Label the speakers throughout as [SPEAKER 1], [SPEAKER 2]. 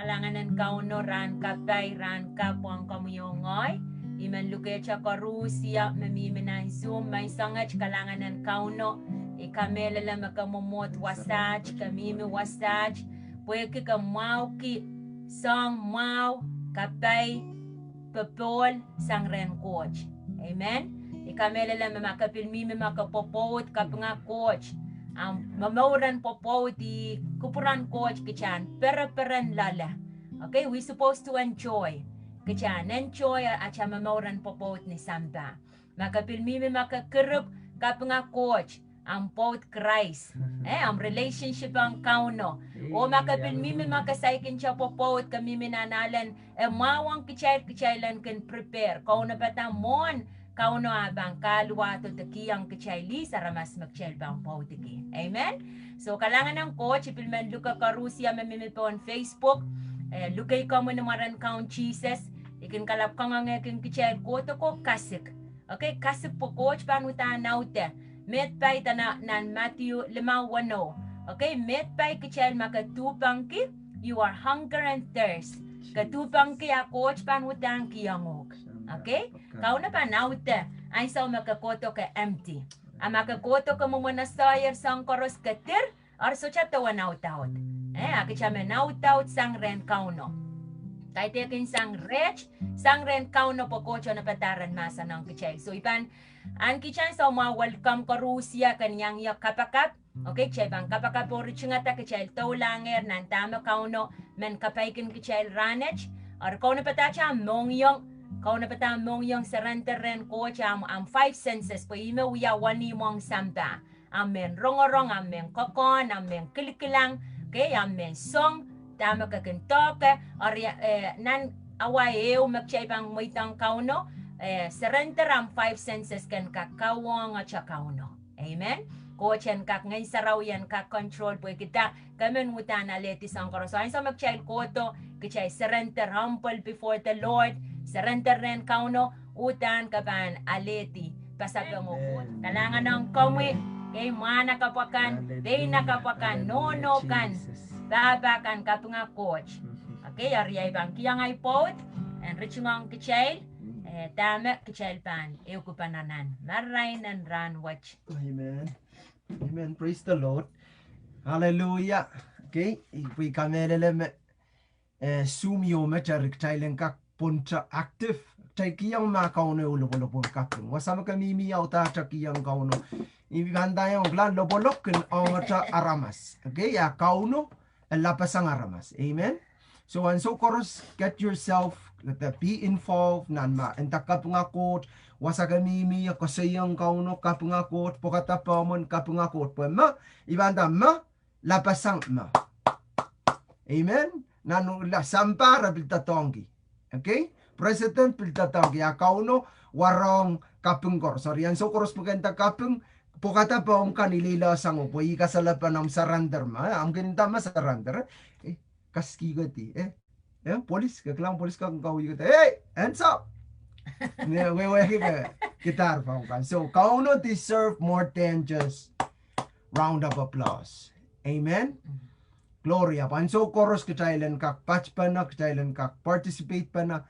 [SPEAKER 1] kalanganan kauno ran kapay ran kapwang kamuyongoy. Iman luke cha karusia mamiminan zoom may sangach kalanganan kauno. Ikamela la makamumot wasaj kamimi wasaj. Pweke ka mau ki song mau kapay pepol sang ren coach. Amen. Ikamela la makapilmimi makapopot kapnga coach. Mamauran popo di kupuran coach kichan pera-peran lala. Okay, we supposed to enjoy. Kichan enjoy acha mamauran popo ni samba. Makapilmimi makakirup kapnga coach ang pot Christ. Ang relationship ang kauno. O makapilmimi makasaikin siya popo kami minanalan mawang kichay-kichaylan kan prepare. Kauno patamon kauno abang kalwa to takiyang kichay sa ramas magchel bang pautiki. Amen? So, kalangan ng coach, ipilman luka karusia mamimi po on Facebook. Lukay ka mo namaran count Jesus. Ikin kalap ka nga ngayon kichay koto ko kasik. Okay, kasik po coach, panutaan naute. Met pa'y nan Matthew 5:1. Okay, met pa'y kichay makatupang ki, you are hunger and thirst. Katupang ki a coach, panutaan kiyangog. Okay? Kau na pa nauta ay sa makakoto ka empty. Ang makakoto ka mo na sayar sang koros katir or so chato wa nautaut. Akicha me nautaut sang ren kauno. Kahit yakin sang rich, sang ren kauno po kocho na pataran masa ng kichay. So ipan, ang kichay sa welcome ko Rusya kanyang yak kapakap. Okay, kichay bang kapakap po rich nga ta kichay taulanger nan tama kauno men kapaikin kichay ranech. Or kauno patacha mongyong kau na patamong yung surrender ren coach am 5 senses po ime uya wani mong samba. Amen rongorong, amen kokon, amen kilikilang, okay, amen song, tama ka kentoke, or nan away magchay pang moitang kauno, surrender am 5 senses kan kakawang at kauno. Amen? Coach yan kak ngay saraw yan kak control po kita kamen mutan aletis ang korosoan sa magchay koto, kichay surrender humble before the Lord. Surrender ren kauno utan kapan aleti pasapang ukot. Talangan ng kawit kay mana kapakan, day nakapakan, nono kan, babakan kapunga coach. Okay, ariyay bang kiyang ay pot, and rich ngang kichay, tama kichay pan, eukupananan. Maray nan ran watch.
[SPEAKER 2] Amen. Amen. Praise the Lord. Hallelujah. Okay, we kamelele sumio mecharik chailen kak punca aktif cai kiyang ma kauno ulo pon kapung wasama kami mi auta cha kiyang kauno ibi ganda yang glan lobolok ken ongata aramas. Okay, ya kauno lapasang aramas. Amen. So and so chorus, get yourself be involved nan ma entak kapunga court wasa kami mi ko sayang kauno kapunga court pokata pamon kapunga court po ma ibanda ma lapasang ma. Amen. Nanu la sampara biltatongi. Okay? President piltatongi akauno warong kapungkor. Sorry, yan so koros pagkanta kapung pokata pa kanilila sang upo ikasalapan ng surrender ma. Ang kinita ma surrender. Kaski gati. Polis kaklang polis ka kawi gati. Hands up. We gitar pa kan. So kauno deserve more than just round of applause. Amen. Gloria pan so chorus kitailen kak patch pa na kitailen kak participate pa na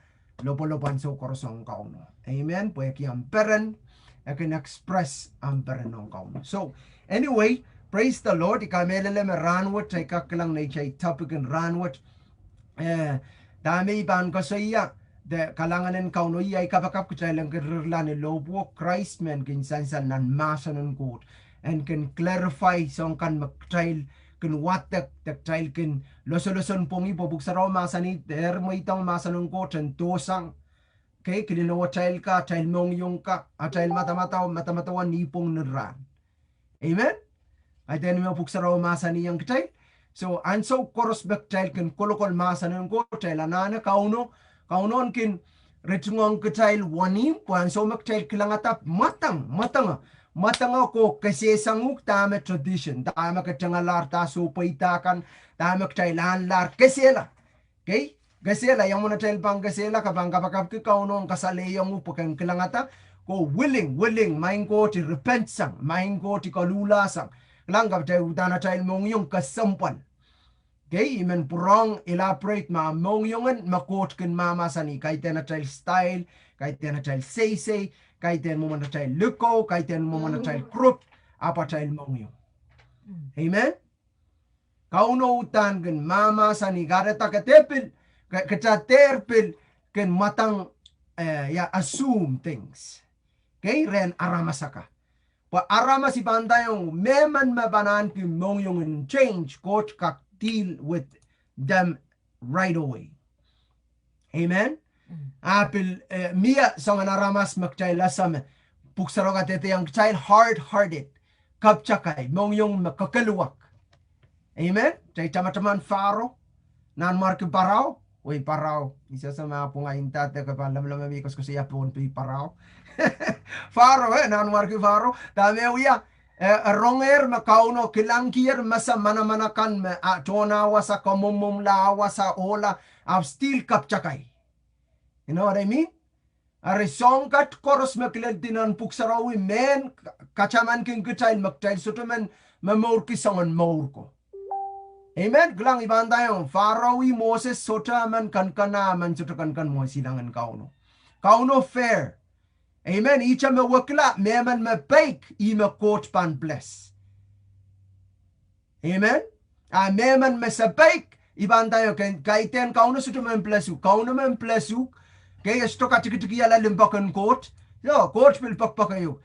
[SPEAKER 2] lopo-lopan so chorus ang kauno. Amen. Pwede kiyang peren can express ang peren ng kauno. So anyway, praise the Lord. Ikamelele me ranwat ay kaklang na ichay topic and ranwat. Dami iban ko sa iya de kalanganen kauno iya ikapakap kitailen kirla ni lobo Christ men kinsansan nan masanon kot and can clarify song kan magtrail kun watak tak trail kun losoloson pongi pobuk sa Roma sanit der mo itong masanong ko chen tosang okay kinino trail ka trail mong yung ka a trail mata-matawan nipong nran. Amen. Ay den mo puk sa Roma saniyang trail. So anso koros back trail kun kolokol masanong ko trail anana kaunon kin rechungong trail wanim kwan so mak trail kilangatap matang ako kasi sanguk tama tradition tama kacangalar ta supaitakan tama kailan lar kasela. Okay, gasela yang muna trail pang gasela kapang kapakap ki kaunon kasaleyong upakang kilangata ko willing main ko ti repent sang main ko ti kalula sang langgap tayo utana trail mong yung kasampan. Okay, imen purong elaborate ma mong yungan makot ken mama sani kaiten na child style, kaiten na child say, kaiten mo na child luko, kaiten mo na child group, apa child mong yung. Amen? Kauno utan ken mama sani gareta katepil, kachaterpil ken matang assume things. Okay, ren aramasaka. Pa arama si bandayong meman mabanan ki mong yung change coach kak deal with them right away. Amen? Apil Mia song naramas magchay lasam puksaroga tete yung child hard-hearted kapchakay mong yung makakaluwak. Amen? Chay chamachaman faro nan marki paraw. Uy paraw. Isa sa mga pungayin tate kapalam amigos ko siya po paraw. Faro nan marki faro. Dami uya. Ronger makauno kilangkir masa mana-manakan me chonawa sa kamumumlawa sa ola av still kapchakay. You know what I mean? Are songkat koros makilantinan puksarawi men kachaman king kutay magtay sutuman mamur ki songon maur ko. Amen. Glang ibanda yung Farawi Moses sota man kankana man suta kankan mo silangan kauno. Kauno fair. Amen. Icha me wakla meman me bake ima coach pan bless. Amen. Meman me sa bake ibanda yung kaiten kauno suta man blessu. Kauno man blessu. Kaya sto katikitiki ala limbakan coach. Yo coach will pakpakayo.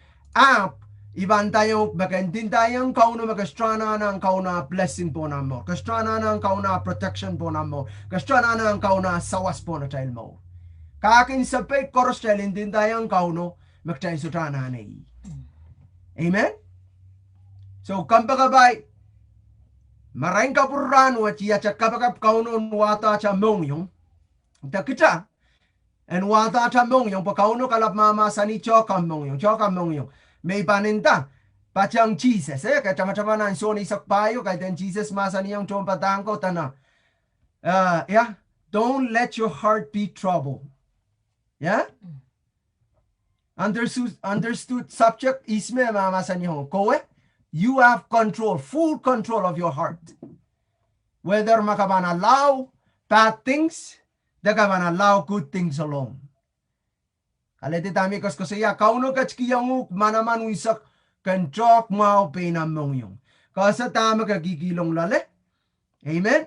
[SPEAKER 2] Iban tayo magandin tayong kauna magastrana ng kauna blessing po na mo. Kastrana ng kauna protection po na mo. Kastrana ng kauna sawas po na tayo mo. Kakin sapay koros tayo din tayong kauno magtayo sutrana na Amen? So kampagabay maraing kapurano at iya tsa kapagap kauno wata tsa mong yung takita. And wata tsa mong yung pakauno kalap mama sa ni chokam mong yung. May paninta. Pachang Jesus. Kaya tama-tama na ang soni sakpayo. Kaya den Jesus masa niyang chompatang ko. Tana. Don't let your heart be troubled. Yeah? Understood subject. Isme mamasa niyo. Kowe. You have control. Full control of your heart. Whether makaban allow bad things. Dakaban allow good things alone. Alete tami kas siya kauno kachkiyang manaman wisak kan chok mau penamong yung. Kasa tama kagigilong lale. Amen?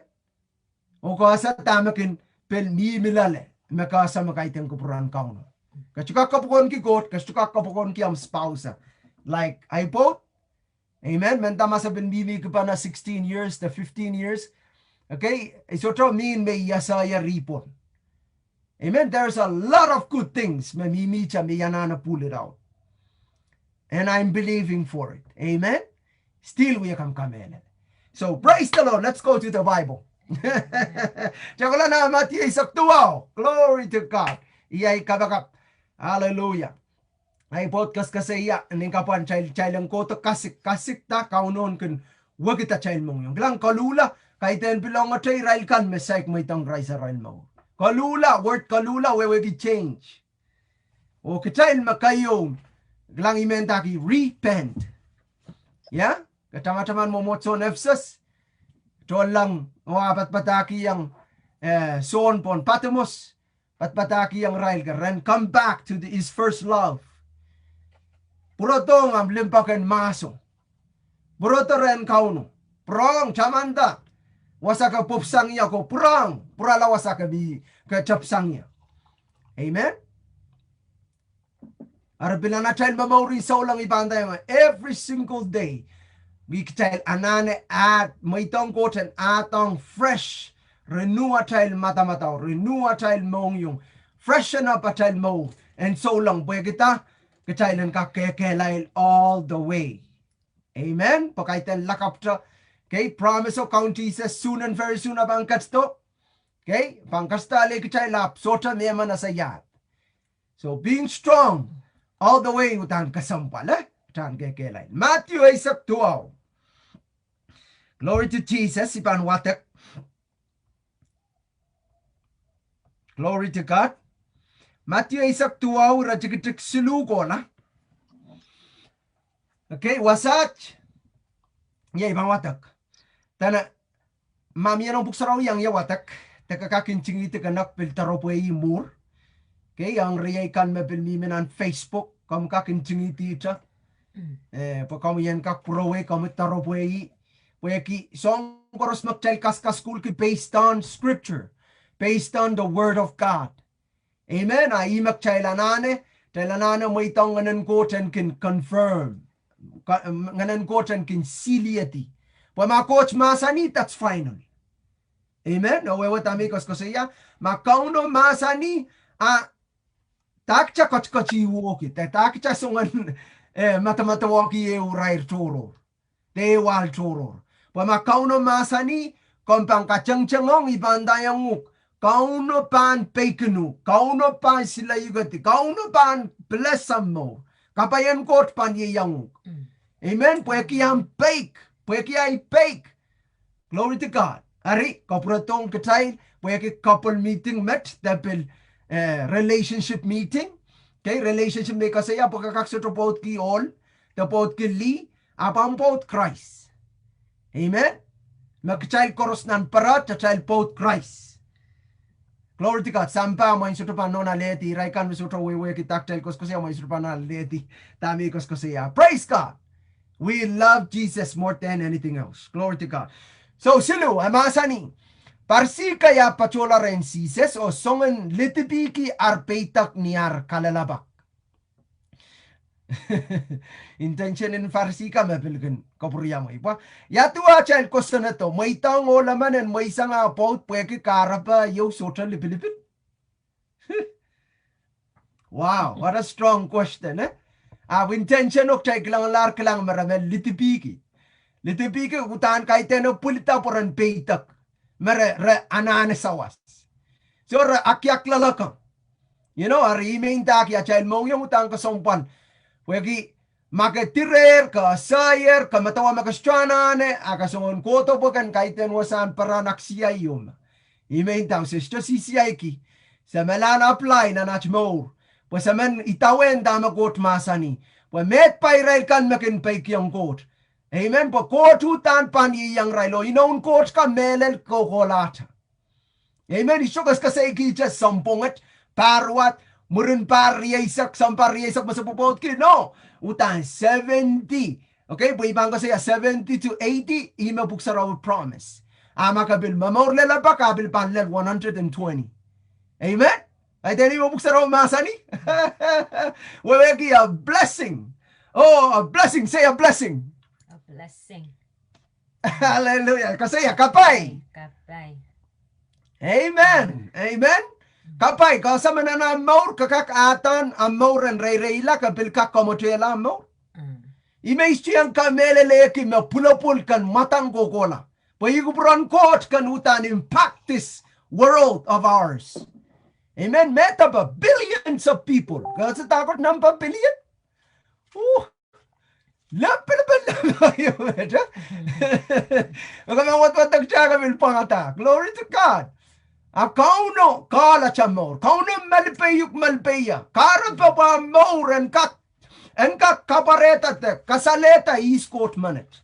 [SPEAKER 2] O kasa tama kin pelmi milale. Makasa makaiteng kupuran kauno. Kachuka kapukon ki kot, kachuka kapukon ki am spouse. Like I both. Amen? Mentama sa benbini ko pa na 16 years to 15 years. Okay? Isotro min may yasaya ripon. Amen. There's a lot of good things. Pull it out. And I'm believing for it. Amen. Still we come. So praise the Lord. Let's go to the Bible. Glory to God. Iyay kabakap. Hallelujah. Ay podcast kasi iya. Ning kapan child ang koto kasik ta kaunon kun wag kita child mong yung. Glang kalula. Kahit yan bilang nga chay rail kan mesaik mo itang rai sa rail mo. Kalula, word kalula, we change. O kitail makayon, lang imentaki, repent. Yeah? Katama-taman mo motso nefsas. Tuwan lang, patpataki ang son pon patemos. Patpataki ang rail ka. Ren come back to his first love. Puro tong ang limpakan maso. Puro to ren kauno. Prong, chamanda. Wasaka pupsang niya ko purang purala wasaka bi kachapsang niya. Amen. Arabila na child mamaurin sa ulang ibanda yung every single day. We child anane at maitong koten atong fresh renew a child mata-mataw renew a child mong yung freshen up a child mo and so lang boy kita kachailan ka kekelail all the way. Amen. Pakaitan lakap to. Okay, promise of Count Jesus soon and very soon abang katsto. Okay, pangkasta le kachay lap sota mema na sayat. So being strong all the way utan kasampal utan kekelay. Matthew 8:12. Glory to Jesus ipan watek. Glory to God. Matthew 8:12 rajikitik siluko na. Okay, wasach. Yeah, ibang watek. Tana mami anong buksaraw yang yawatak. Teka chingi tekanak pil taropo mur. Okay, ang riyay kan me pil mimin an Facebook. Kam chingi tita. Pa kam yan kak prowe kam taropo Pwede ki song koros magchal kas school ki based on scripture. Based on the word of God. Amen. Ay magchailanane. Chailanane mo itong nganan ko chen kin confirm. Nganan ko chen kin siliati. Pwede mga coach masani, that's final. Amen. No, wewe tamikos ko siya. Makauno masani, takcha kochkochi woki. Takcha sungan matamatawaki urair choro. Te wal choro. Pwede makauno masani, kompang kachang-changong ibandayang nguk. Kauno pan pekenu, kauno pan sila yugati, kauno pan blessam mo. Kapayan kot pan yeyang. Amen. Pwede kiyang bake. Pwede kiyang bake. Glory to God. Ari, kapratong katay, pwede couple meeting met, tapil relationship meeting. Okay, relationship may kasaya, pagkakaksutopot ki all, tapot ki li, apampot Christ. Amen. Magchild koros nan parat, child pot Christ. Glory to God. Sampa mo insutupan no na leti. Raikan misuto wewe kitaktel kos kosiya mo insutupan na leti. Tami kos kosiya. Praise God. We love Jesus more than anything else. Glory to God. So silu amasani. Parsi kaya pachola ren sises o songen litipiki arpeitak niar kalalabak. Intention in farsi ka mapilgan kapuriya mo ipa. Yatua child question na to. May tang o laman and may isang apaut pwede karapa yung social lipilipin. Wow, what a strong question, eh? Intention of child lang lark lang maramel litipiki. Litipiki utan kahit no pulita poran peitak. Re anane sawas. So akyak lalakang. You know, arimain tak ya child mong yung utang kasompan. Wagi makatirer ka sayer ka matawa makastrana akasungon koto po kan kaiten wasan para naksiyayum. Imain taw sisto sisiyay sa malala apply na nachmo. Pues amen itawen dama kot masani. Pues met pairal kan makin paikyang kot. Amen po kot utan pan iyang railo. Inon kot ka melel kokolata. Amen isugas kasi ikija sampungat parwat Murun pariyaisak, sampariyasak masapupot ki. No. Utan 70. Okay, buibang ko siya 70 to 80. Ima buksaraw promise. Ama kabil mamorlela pa kabil panlel 120. Amen? Ay tani mo buksaraw masani? Wawagi a blessing. Oh, a blessing. Say a blessing.
[SPEAKER 1] A blessing.
[SPEAKER 2] Hallelujah. Kasi kapay.
[SPEAKER 1] Kapay.
[SPEAKER 2] Amen. Amen. Kapay, kasi manana maur kakakatan ang mauran ray-rayla kapil kakamotela maur. Imaistiyang kameleleki me pulapul kan matang kokola. Payigupuran kot kan utan impact this world of ours. Amen. Meta ba billions of people. Kasi takot ng billion? Lapil-lapil. Makamawat-wat nagsiya kami pangata. Glory to God. Kauno kala chamor, kauno malpeyuk malpeya, karat pa pa more and kat kapareta te, kasaleta iskot manet.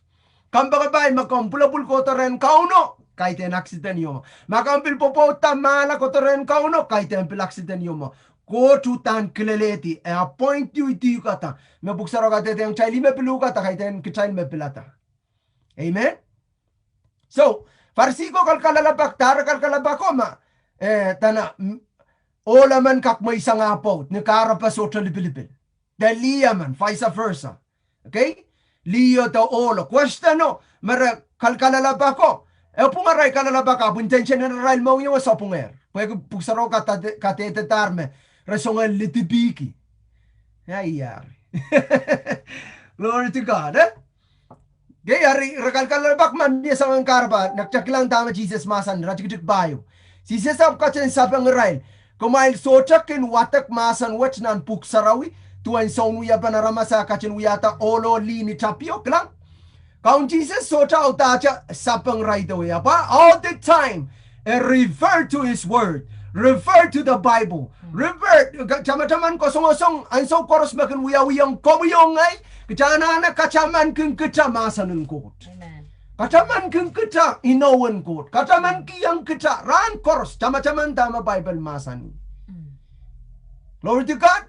[SPEAKER 2] Kambagabay makampulapul ko ren kauno, kahit en accident yo. Makampil po tamala ko ren kauno, kahit en pil accident yo mo. Ko tutan kileleti, e appoint you iti kata. Me buksaro kate te ang chayli me pilu kata, kahit en kichayl me pilata. Amen? So, Farsiko kalkalabak, tara kalkalabak ko ma. Tana, ola man kak may isang apot, ni karapas o talipilipil. Daliya man, vice versa. Okay? Liyo to olo. Question no, mara kalkalabak ko. Pungaray kalalabak ka, intensyon na rail mo yung sa punger. Pwede pugsaro katetetarme, rasongan litipiki. Ayari. Glory to God, eh? Gaya rakalkalabak man niya sa mga karaba, nagtsakilang tama Jesus masan, rajikik bayo. Si sesap kachen sapang rail, kumail sochakin watak masan wach nan puksarawi, tuan sonu ya panarama sa kachen uyata olo lini tapiok lang. Kaun Jesus socha utacha sapang right away, apa? All the time, refer to his word, refer to the Bible, revert, chama-chaman ko song ang so koros makin uyawiyang komuyong ay, kachana na kachaman kung kachamasan ng kot.
[SPEAKER 1] Amen.
[SPEAKER 2] Kataman kung kita inawan ko. Kataman kiyang kita ran koros. Chama-chaman tama Bible masani. Glory to God.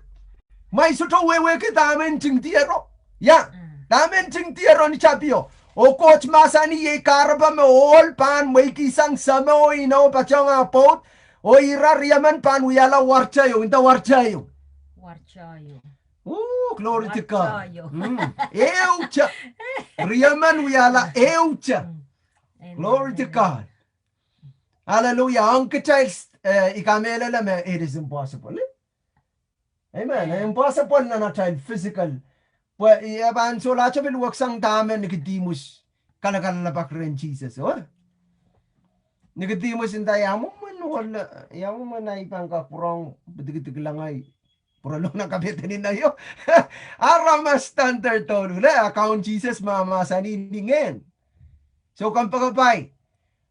[SPEAKER 2] May suto wewe kita amen ching tiero. Ya. Amen ching tiero ni chapio. O coach masani ye karaba me all pan may kisang sama o inaw pachang apot. O ira riyaman pan uyala warchayo. Inta warchayo.
[SPEAKER 1] Warchayo.
[SPEAKER 2] Glory to God. Eucha. Riyaman uyala eucha. Glory to God. Hallelujah. Ang child ikamela lang it is impossible. Amen. Impossible na child physical. Well, yaban so lahat bil waksang tamen Nicodemus kalakala na bakren Jesus. Oh. Nicodemus inta yamu man na ipang kapurong bitig lang ay puralong na kapitanin na yo. Arama standard to nula account Jesus mama sanindingen. So kung pagkapay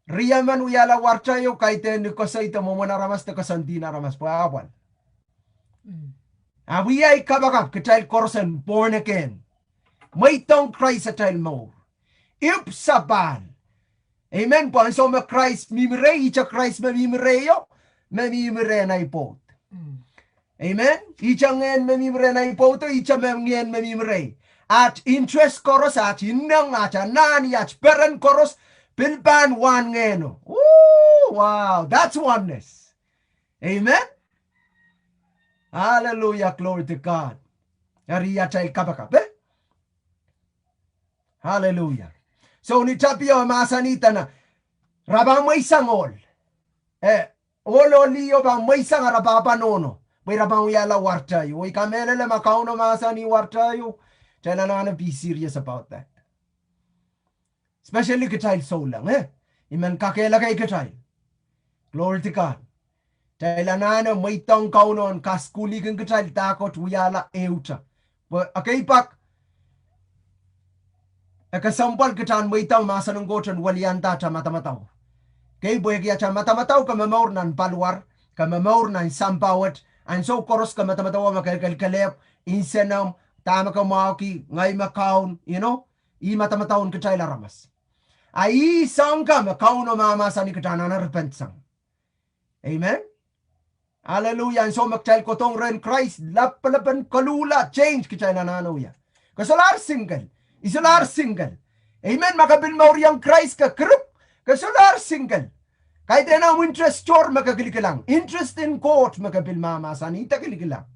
[SPEAKER 2] riyaman uyala warchayo kaiten ko sa ito mo na ramas na kasantina ramas pa awan. We ay kabakap kachayl korsen born again. May tong Christ sa child mo. If sabal. Amen po. So ma Christ mimire, icha Christ mamimireyo, mamimire na ipot. Amen? Icha ngayon mamimire na ipot, icha ngayon mamimire. At interest koros at inang at nani at peren koros pilpan one ngayon. Wow, that's oneness. Amen? Hallelujah, glory to God. Ariya chay kabakap, eh? Hallelujah. So ni Chapio masanita na rabang may sangol. Liyo bang may sang rabapanono. May rabang uyala warchayo. Uy kamelele makauno masani warchayo. Chay na be serious about that. Especially kachay soul lang, eh? Iman kakela kay kachay. Glory to God. Tailanana may tong kaunon kaskuli kang kachay takot uyala eucha. But okay pak. Kasampal kachan may tong masanong gotron waliyanta cha matamataw. Kay boy kaya cha matamataw ka mamaur nan palwar, ka mamaur nan sampawat, and so koros ka matamataw makalkalkalep, insenam, tama ka mauki, ngay makaon, you know, I matamataon kachay laramas. Ay isang ka makaon o mamasa ni kachan na repensang. Amen? Hallelujah. And so magchal ko tong ren Christ. Lapalapan kalula. Change kichay na nanaw ya. Kasular single. Isular single. Amen. Makabil mauriyang Christ ka. Krup. Kasular single. Kahit na ang interest chore makagilikilang. Interest in court makabil mamasa. Nita kilikilang.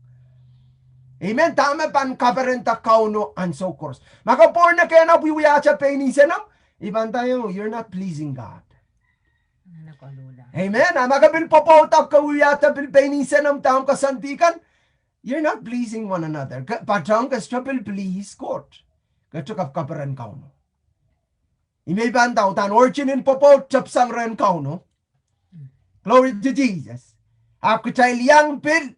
[SPEAKER 2] Amen. Tama pan kaparenta kauno and so course. Makapor na kaya na buwiyacha peinisenam. Iban tayo. You're not pleasing God. Amen. Makabil popotap ka uyata pilpenisen ng taong kasantikan. You're not pleasing one another. Patang kastrapil please court. Kachukap kaparan kao no. Imay bantaw tan orchinin popot chapsang ren kao no. Glory to Jesus. Ako chay liyang pil.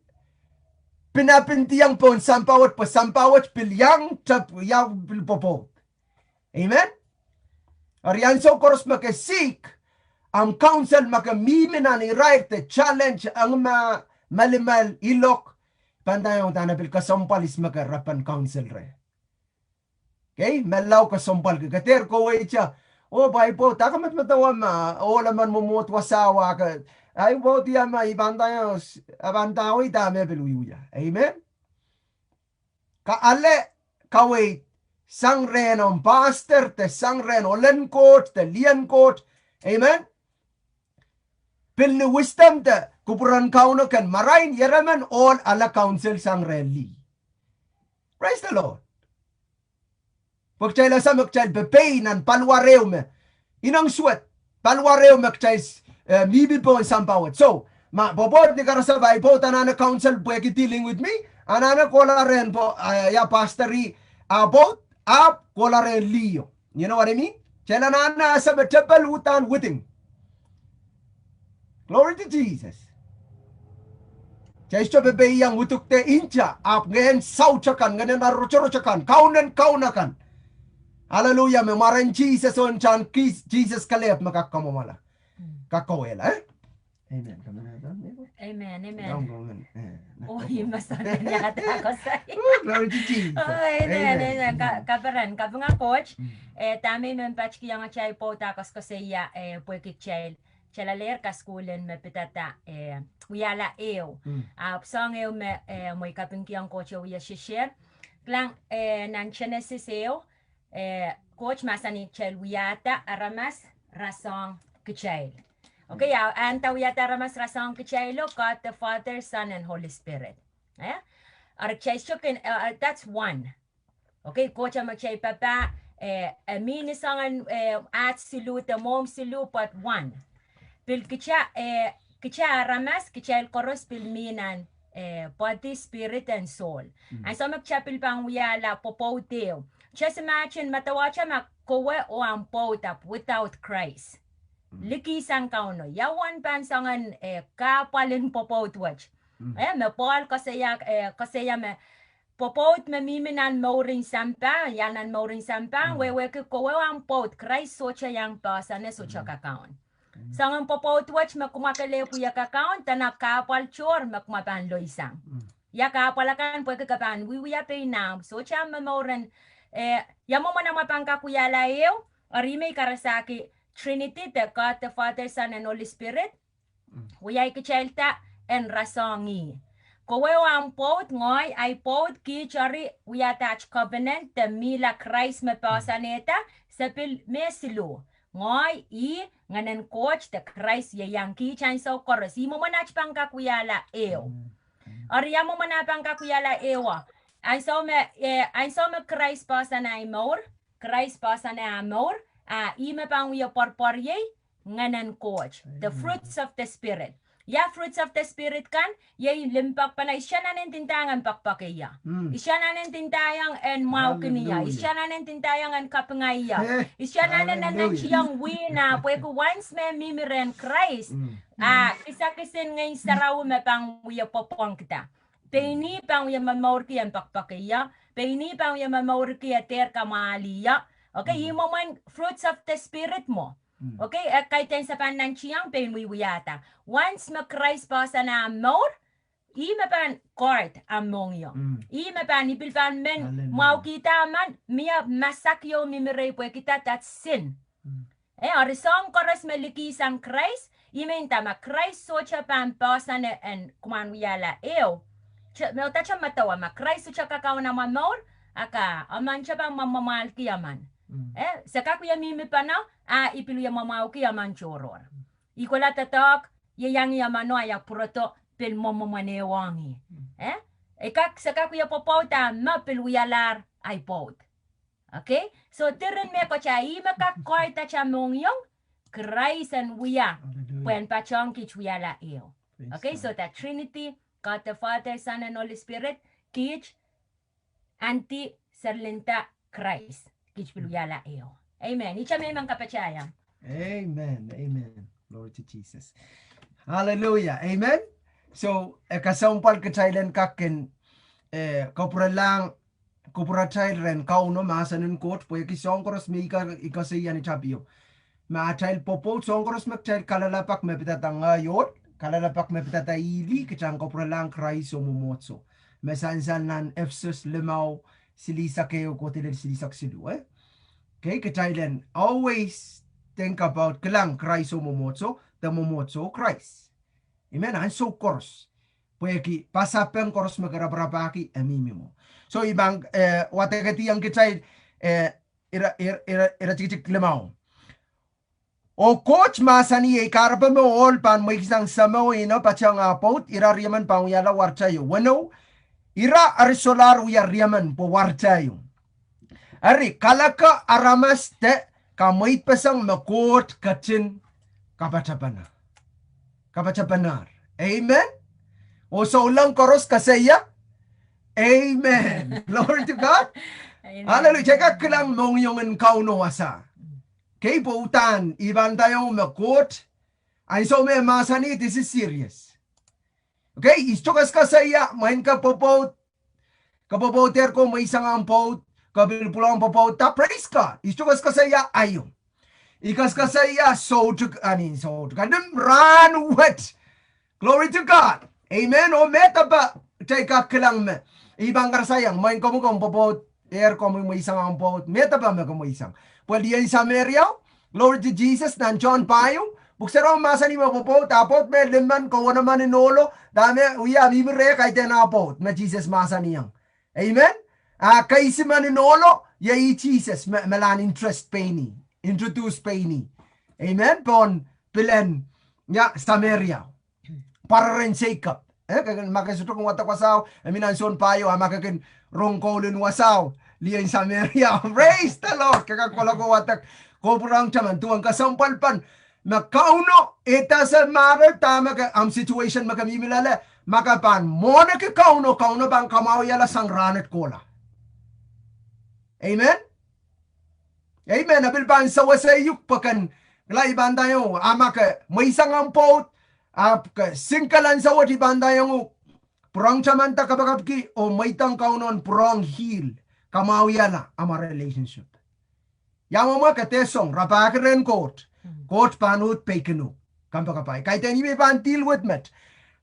[SPEAKER 2] Pinapintiyang pon sampawat pa sampawat pilyang chap yaw pil popot. Amen. Ariyan so koros makasik. Ang council makamimina ni right the challenge ang malimal ilok pantayong tanapil kasampalis makarapan council re. Okay? Malaw kasampal kagater ko siya. O bay po, takamat matawa ma, o laman mumut wasawa ka. Ay po tiya ma, ibantayong abantaw itame piluyuya. Amen? Kaale, kawait, sang renom pastor, te sang reno lenkot, te lienkot. Amen? Pilni wisdom ta kupuran kauno kan marain yaraman all ala council sang rally. Praise the Lord. Pagchay sa magchay bepay nan palwarew me. Inang suwat. Palwarew magchay mibi po ang sampawat. So, bobod ni karasabay po tanana council pwede dealing with me. Anana kola ren po ya pastory about up kola ren liyo. You know what I mean? Chela nana sa betepal utan witing. Glory to Jesus. Chaisto bebe yang utuk te incha ap ngayon sauchakan ngayon naruchorochakan kaunakan. Hallelujah. Memaran Jesus on chan Jesus kalep makakamamala. Kakawela. Amen. Amen.
[SPEAKER 1] Amen. Oh, masana yata ako sa'yo.
[SPEAKER 2] Glory to Jesus.
[SPEAKER 1] Amen. Kaparan, kapag coach, tami men patch kiyang chay po takos ko siya, puwekik chay. Chalaler kaskulen me pitata, uyala eo. Song eo me, mo'y kaping kiyang coach uya shishir. Klang, nan Genesis eo, coach masani chay uyata, aramas, rasong kichay. Okay, antaw yata ramas rasong kichaylo, God the Father, Son, and Holy Spirit. That's one. Okay, kocha machay papa, mini sangan at silu, the mom silu, but one. Pil kicha ramas, kichayl koros pil minan, body, spirit, and soul. And so magchapil pang wiyala, popoteo. Just imagine, matawacha makowe o ang potap without Christ. Likisan kauno. Yawan pansangan kapalin popot watch. Me Paul kasaya me popot me miminan mauring sampa, yanan mauring sampa, wewe ke kowe ang pot, Christ socha yang pasa ne socha kakaon. Sangan popot watch me kumakale ku ya kakaon, tanak kapal chor me kumapan loisang. Ya kapalakan pwede kapan, wiya pe na, socha me mauren, yamo mana mapangka kuyala eo, arime karasaki, Trinity, the God, the Father, Son, and Holy Spirit. Uyay kichelta en rasongi. Kowe ang pot ngoy ay pot kichari we attach covenant the mila Christ me pasaneta sepil mesilo. Ngoy nganen coach the Christ yang kichan so koros. Imo manach pangka kuyala eo. Ariya mo manapang kakuyala ewa. Ay so me Christ pasana amor. Christ pasana amor. Ime pang uya porporye nganan coach. The fruits of the Spirit. Ya fruits of the Spirit kan, yay limpak pa na isya na nintintangan pakpakiya. Isya na nintintayang en mau kiniya. Isya na nintintayang en kapangaya. Isya na nananchiyang wina. Pwede once me mimiren Christ. Kisakisin ngayon saraw me pang uya popong kita. Peini pang uya mamaurki en pakpakiya. Peini pang uya mamaurki ter kamaliya. Okay, yung man fruits of the Spirit mo. Okay, kahit yan sa pananchiyang pinwiwiyata. Once ma-Christ pa sa na amor, ima pan court among yo. Ima pan ipilpan men, mau kita man, miya masakyo mimiray po kita, that's sin. Orisong koras malikisan Christ, imenta ma-Christ socha pan pa sa na en kumanwiyala eo. Meo tacha matawa, ma-Christ socha kakao na mamor, aka, aman siya pang mamamahal kiyaman. Saka kuya mimi pa na, ipilu ya mamau ki yaman choror. Ikola tatak, yang yamano ayak puroto pil momomane wangi. Saka kuya popota, mapilu yalar ay pot. Okay? So tirin me ko cha ima ka koita cha mongyong, Christ and wiya, puen pachong kich wiyala eo. Okay? So that Trinity, God the Father, Son, and Holy Spirit, kich anti serlinta Christ. Kichpiluyala eo. Amen. Icha may mang kapachaya.
[SPEAKER 2] Amen. Glory to Jesus. Hallelujah. Amen. So, kasampal kachailan kakin, kupura chail ren kauno masanun kot, po kisongkoros mi ikasiyan ichapio. Ma chail popo, songkoros mak chail kalalapak me pitatangayot, kalalapak me pitataili, kichang kupura lang Christ umumotso. Mesansan nan Ephesus limau, silisa kayo kotilen silisak silu, Okay, kachailan, always think about kelang Christ umumotso, the mumotso Christ. Amen, ang so course. Pweki, pasapeng course magkarabrabaki, amimi mo. So, ibang, watakati ang kachay, ira chikichik limao. O coach masani e karpa mo all pan mo isang samo ino pachang apot, ira riyaman pang yala warchayo. Wano, ira arisolar uyar riyaman po warchayo. Ari, kalaka aramas te kamoy pasang makot kachin kapachapanar. Amen? O so ulang koros kasaya? Amen. Glory to God. Hallelujah. Cheka kilang mong yung kauno wasa. Kay putan, iban tayong makot. Ay so may masani, this is serious. Okay, istukas kasaya, main ka popot. Kapopoter ko may isang ampot. Kabilpulang popot ta, praise God. Istukas kasaya, ayo. Ikas kasaya, so to, kandim run wet. Glory to God. Amen. O meta ba chay kakilang me. Ibang karsayang main ko mo kung popot air ko mo isang ang popot. Meta ba mo mo isang. Pwede yan sa Meriaw. Glory to Jesus. Nan John Payo. Buksero masa ni mo popot. Tapot me liman ko naman inolo. Dami uya mimire kay tenapot. Me Jesus masa niyang. Amen. Kaisi man inolo. Yay Jesus melan interest paini. Introduce paini. Amen. Pon pilen ya Samaria. Para rin Jacob. Makasuto kong watak wasaw. Minanson payo. Makakin rongkolin wasaw. Liyan Samaria. Praise the Lord. Kakakola ko watak. Kobrang taman. Tuwang kasampalpan. Makauno. Ita sa matter. Tama ka. Ang situation makamimilala. Makapan. Mona ka kauno. Kauno bang kamawiyala sang ranat kola. Amen? Amen. Nabilban sa wasayuk pakan. Laiban tayo. Ama ka. May isang ampot. Singkalan sa wati banda yung purang chamanta kabakabki o may tang kaunon purang heal kamawiyala ama relationship. Yang mo katesong rapakren court panut pekenu kampakapay. Kahit hindi may pantil with met.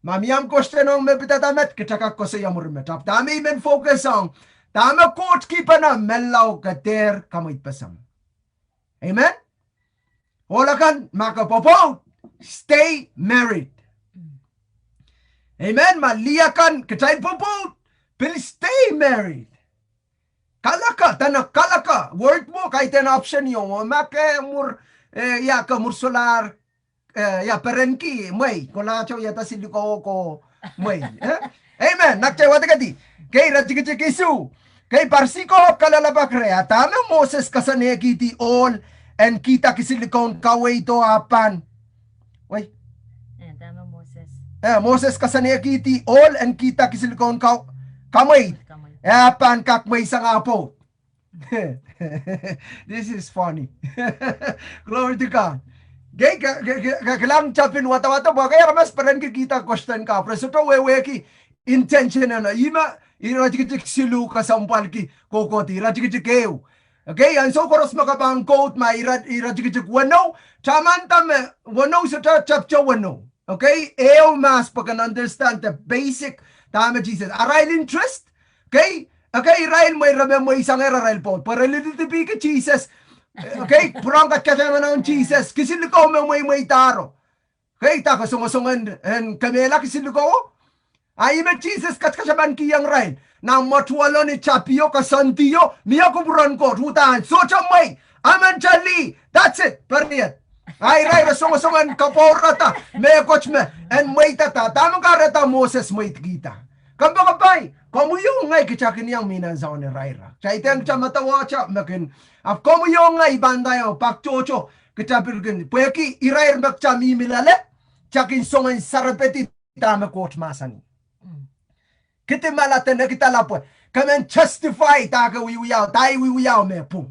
[SPEAKER 2] Mamiyam koste nung may pitatamet kitakak ko sa yamurmet. Tami men focus on tama court kipa na melaw kater kamit pasam. Amen? Wala kan makapopo. Stay married. Amen. Maliakan katay popot. Please stay married. Kalaka, tanak kalaka. Word mo kahit an option yung make mur ya ka mursolar ya perenki may kolacho yata siliko ko may. Amen. Nakchay wata kadi. Kay rajikitikisu. Kay parsiko kalalabak rea. Tama Moses kasane kiti all and kita kisilikon kaway to apan. Wait.
[SPEAKER 1] Tama Moses.
[SPEAKER 2] Moses kasane kiti all and kita kisilikon kamay. Apan kakmay sa ngapo. This is funny. Glory to God. Gay kalang chapin wata-wata ba kaya mas paran kita question ka. Pero to weki intention na ima irajikik silu kasampal ki kokoti irajikik keu. Okay, and so koros makabang quote ma irajikik wano chamanta me wano sa chapter wano. Okay, eo mas pag understand the basic tama Jesus. Arail interest. Okay, Rail may rabe mo isang Rail po. Para lilitipi ka Jesus. Okay, purang kat kasama ng Jesus. Kisiliko mo may taro. Okay, ta kasungasungan and kamela kisiliko. Ay me Jesus kat kasaban kiyang Rail. Na matwalo ni Chapio kasantiyo. Miya kuburan ko. Rutan. So chamay. Aman chali. That's it. Period. Ay Rail kasungasungan kaporata. May coach me. And may tata. Tamang karata Moses may kita. Kampakapay. Kamu yung ngay kichakin yang minan sa ni Raira. Chay teng chamatawa cha makin. Af kamu yung ngay bandayo pak chocho kichapil kin. Pweki irair mak chami milale. Chakin songan sarapeti tama coach masani. Kiti malate na kita lapo. Kamen justify taka wiwiyaw. Tai wiwiyaw me pum.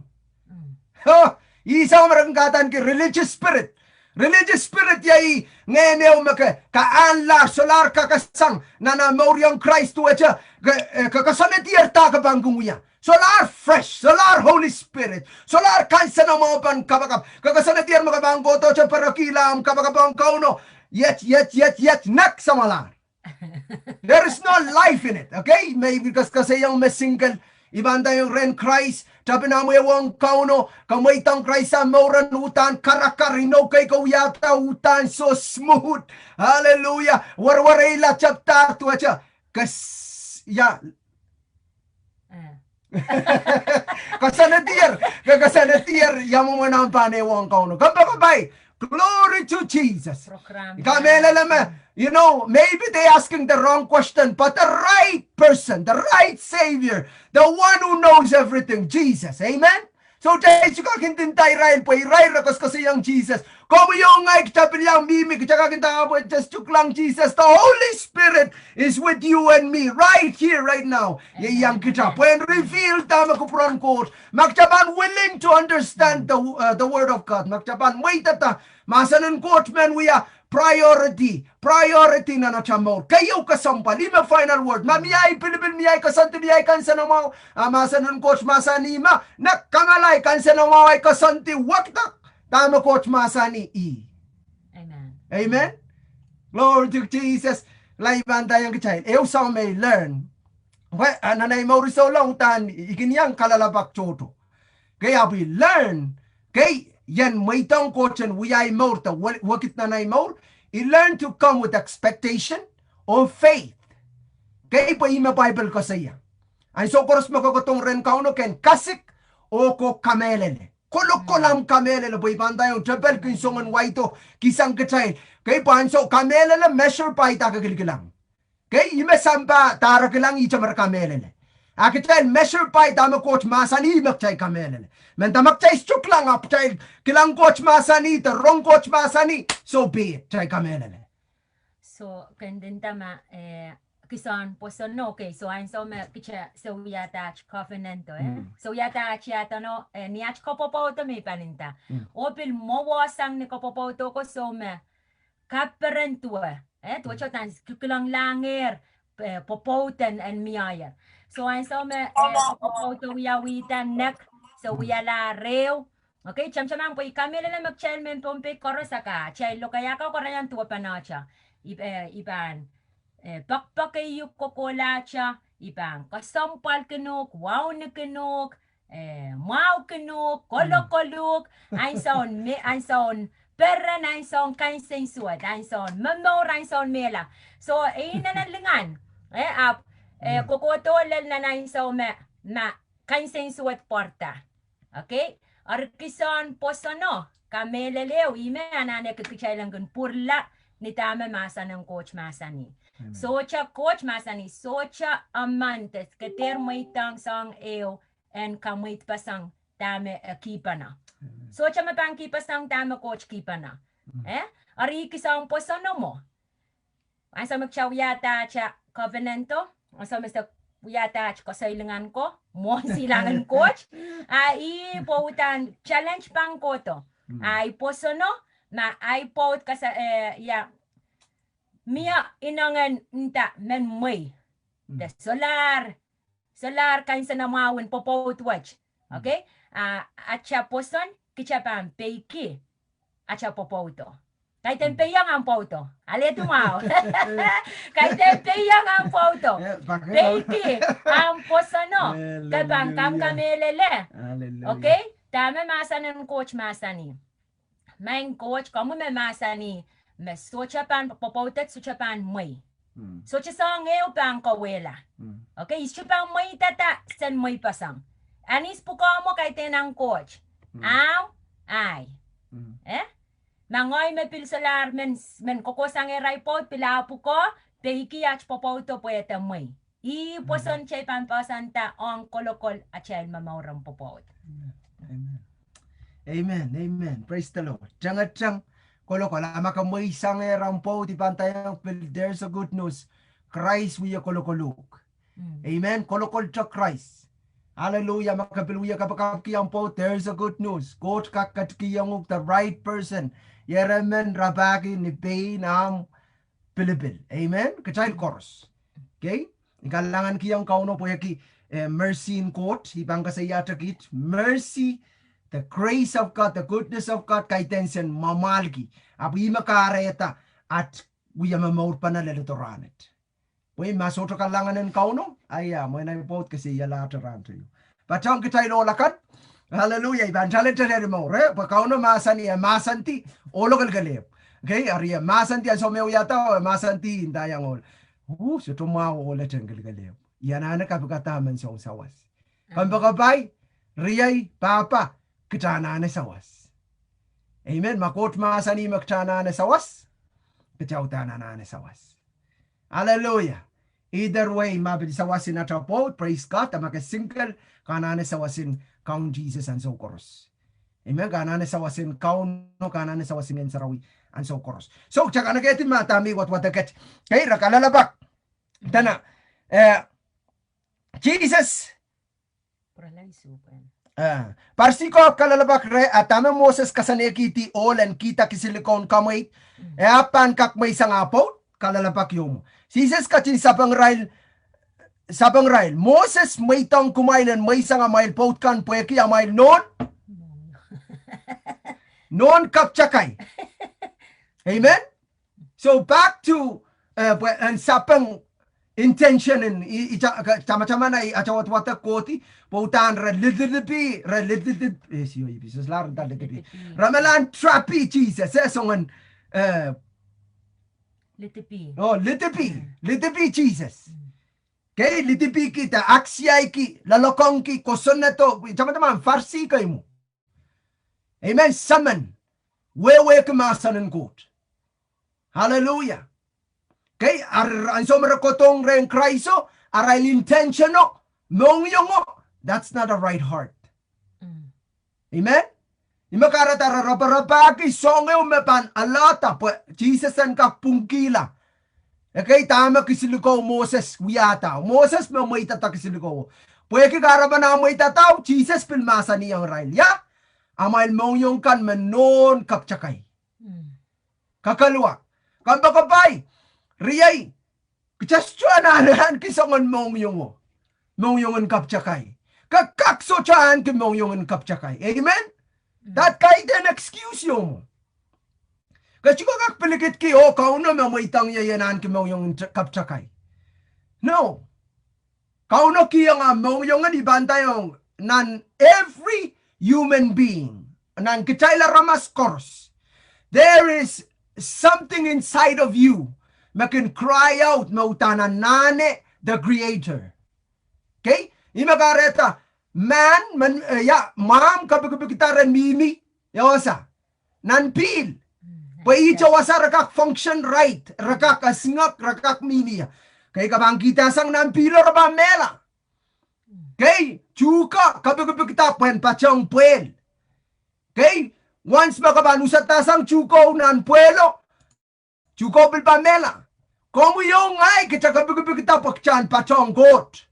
[SPEAKER 2] Isa marangkatan ki religious spirit. Religious spirit yai ngeneo maka kaanlar solar kakasang na memoriam Christ tu aja kakasanetier ta kabangunguya solar fresh solar Holy Spirit solar kansa na mo pan kabakap kakasanetier makabanggo to cha parakilam kabakabang kauno yet nak samalar. There is no life in it, okay? Maybe kasi yung single ibanda yung ren Christ sabi na mo yung kauno, kamay tang Christ sa mauran utan, karakarino kay kawyata utan, so smooth. Hallelujah. Warwarela chapter to acha. Ya. Kasanatier, yamu mo na ang panewang kauno. Kampakabay. Glory to Jesus. You know, maybe they asking the wrong question, but the right person, the right Savior, the one who knows everything, Jesus. Amen? So, tayo kakintintay Rail po, Rail rakos kasi yung Jesus. Como yung ngay kitapin yung mimik, kakintay po, just lang Jesus. The Holy Spirit is with you and me right here, right now. Yang kita po, and reveal tama ko prong court. Magtaban willing to understand the Word of God. Magtaban, wait tata, masanan court man, we are priority na nachamor. Kayo kasampal. Ima final word. Mamiyay, Pilipin miyay, kasanti miyay, kansa na mo. Masanan coach masanima. Nakamalay, kansa na mo ay kasanti. Waktak. Tama coach masani i.
[SPEAKER 1] Amen.
[SPEAKER 2] Amen? Glory to Jesus. Lai bantayang kachay. Eu sa may learn. Well, nanay mo rin so long tan, ikinyang kalalabak choto. Kaya we learn. Kaya yan may tong kochen wiyay mo ta wakit nanay mo. I learn to come with expectation of faith. Kaya pa ima Bible ko sa iya. Ay so koros makakotong ren kauno ken kasik o ko kamelele. Kulok kolam kamelele boy bantayong trapel kinsongan waito kisang kachay. Kaya pa so kamelele measure pa itakagilgilang. Kaya ima samba tara kilang ichamar kamelele. Akitel measure pa itama coach masani makchay kamelele. Menta makchay stuk lang up chay kilang coach masani ta wrong coach masani so be it chay kamelele.
[SPEAKER 1] So kandin tama kisan poson no okay so I'm so me kicha so yata covenant so yata yata no niach kopopo to me paninta opil mo wasang ni kopopo to ko so me kaperen tua tu chotan kilang langer popoten and miaya so I'm so me popo to witan nek so la reo okay chamchamang po ikamela na magchel men pompe korosaka chay lokaya ka korayan tua panacha iban bakbakay yung kokolacha ibang kasampal kenok wow na kenok mau kenok kolokolok ein son perren ein son kain sensuat ein son mamor ein son mela so nanalingan kokotolel na ein son na kain sensuat porta okay arkison posono kameleleo ime anane kikichailangan purla ni tama masa ng coach masani. Socha coach masani, socha amantes, kater may tang sang eo, and kamait pasang tame kipa na. Socha mapang kipa sang tame coach kipa na. Ari kisang posano mo. Asa magchaw yata cha covenanto, asa mesta yata cha kasailangan ko, mo silangan coach, ai pautan challenge pang ko to. Ai posano, na iPod kasa mia inangan nta men may the solar kain sa namawin Pwopwoud okay acha poson kicha pam peiki acha Pwopwoud kay tempeyang ang photo ale tumaw kay tempeyang ang photo peiki ang posono kapang kam kamelele okay tama masa ng coach masani main coach kamu me masani me socha pan Pwopwoud socha pan may socha sang ngeo pan kawela okay isu pan may tata sen may pasang anis po mo kay tenang coach aw ay mangoy me pilsalar men kokosang eray po pilapu ko peiki ach Pwopwoud poeta may I poson chay pan pasanta on kolokol achel mamauram Pwopwoud.
[SPEAKER 2] Amen. Praise the Lord. Jangat kolokol makamoy sang rampo ti pantayang there's a good news. Christ wiya kolokoluk. Amen. Kolokol cha Christ. Hallelujah. Makapiluya kapakap kiyang po. There's a good news. Coach kakat kiyang the right person. Yeremen rabagi ni pay nam Pilipil. Amen. Kachayil chorus. Okay. Ikalangan kiyang kauno po yaki mercy in court. Ibang kasayata kit. Mercy. The grace of God, the goodness of God, kay tensen mamalgi. Api makareta at wiya mamaur pa na lelitoranet. Pwede masoto ka langan ng kauno? Ay, mo na ipot kasi yalataran to you. Patang kita ilolakat? Hallelujah. Iban chalet mo. Pakauno masanti. Olo kalgalip. Okay? Ariya masanti. Aso may uyata. Masanti. Indayang ol. So tumaw ulit ang kalgalip. Yan na nakapagataman siyang sawas. Kambakabay. Riyay. Papa. Kitana na sawas. Amen. Makot masani magtana na sawas. Kitawtana na sawas. Hallelujah. Either way, mabili sawasin na po. Praise God. Makasingkal. Kanana sawasin kaun Jesus and so koros. Amen. Kanana sawasin kaun no kanana sawasin yan sarawi and so koros. So, tsaka nagatin matami what agat. Kaya rakalalabak. Tana. Jesus.
[SPEAKER 1] Pralay supan.
[SPEAKER 2] Parsiko kalalabak re atama Moses kasanekiti olan kita kisilikon kamay apan kakmay sang apo kalalabak yung Jesus kachin sabang rail Moses may tang kumailan may sang amail potkan pueki amail non kapchakay. Amen. So back to and sapang intention in chama-chama na achawat-wata koti pautan relitipi is yo ibis lar dalitipi ramalan trapi Jesus songan litipi Jesus kay litipi kita aksiyay ki lalokong ki koson na to chama-chama farsi kay mo amen summon wewe kemasanan kot hallelujah kay ang somerakotong ren Kristo aral intentional mongyongo that's not a right heart amen imakarata rarapaki songe umepan alata po Jesus an kapungkila kay tama kisiluko Moses wiyata Moses mamoita ta kisiluko pwede karaban na moita tao Jesus pilmasa niyang Israel ya amal mongyong kan menon kapchakay kakalwa kan bakabay riyay kachaschuanahan kisongan mongyongan kapchakay kakakso chan ki mongyongan kapchakay amen that kahit an excuse yung kasi ko kakpilikit ki kauno mamoitang yayanan ki mongyongan kapchakay no kauno kiyang mongyongan ibanta yung nan every human being nan kitayla ramas course there is something inside of you can cry out mautanan nane the creator okay imagareta man mam kapikitaran mimi yawasa nan pil paicha wasa rakak function right rakak asngak rakak mimi kay kabang kita sang nan pilo ra mela kay chuka kapikita pen pachong puel kay once makabanusat tasang chuko nan puelo chuko bil pamela como yung ay kita pakchan pachong got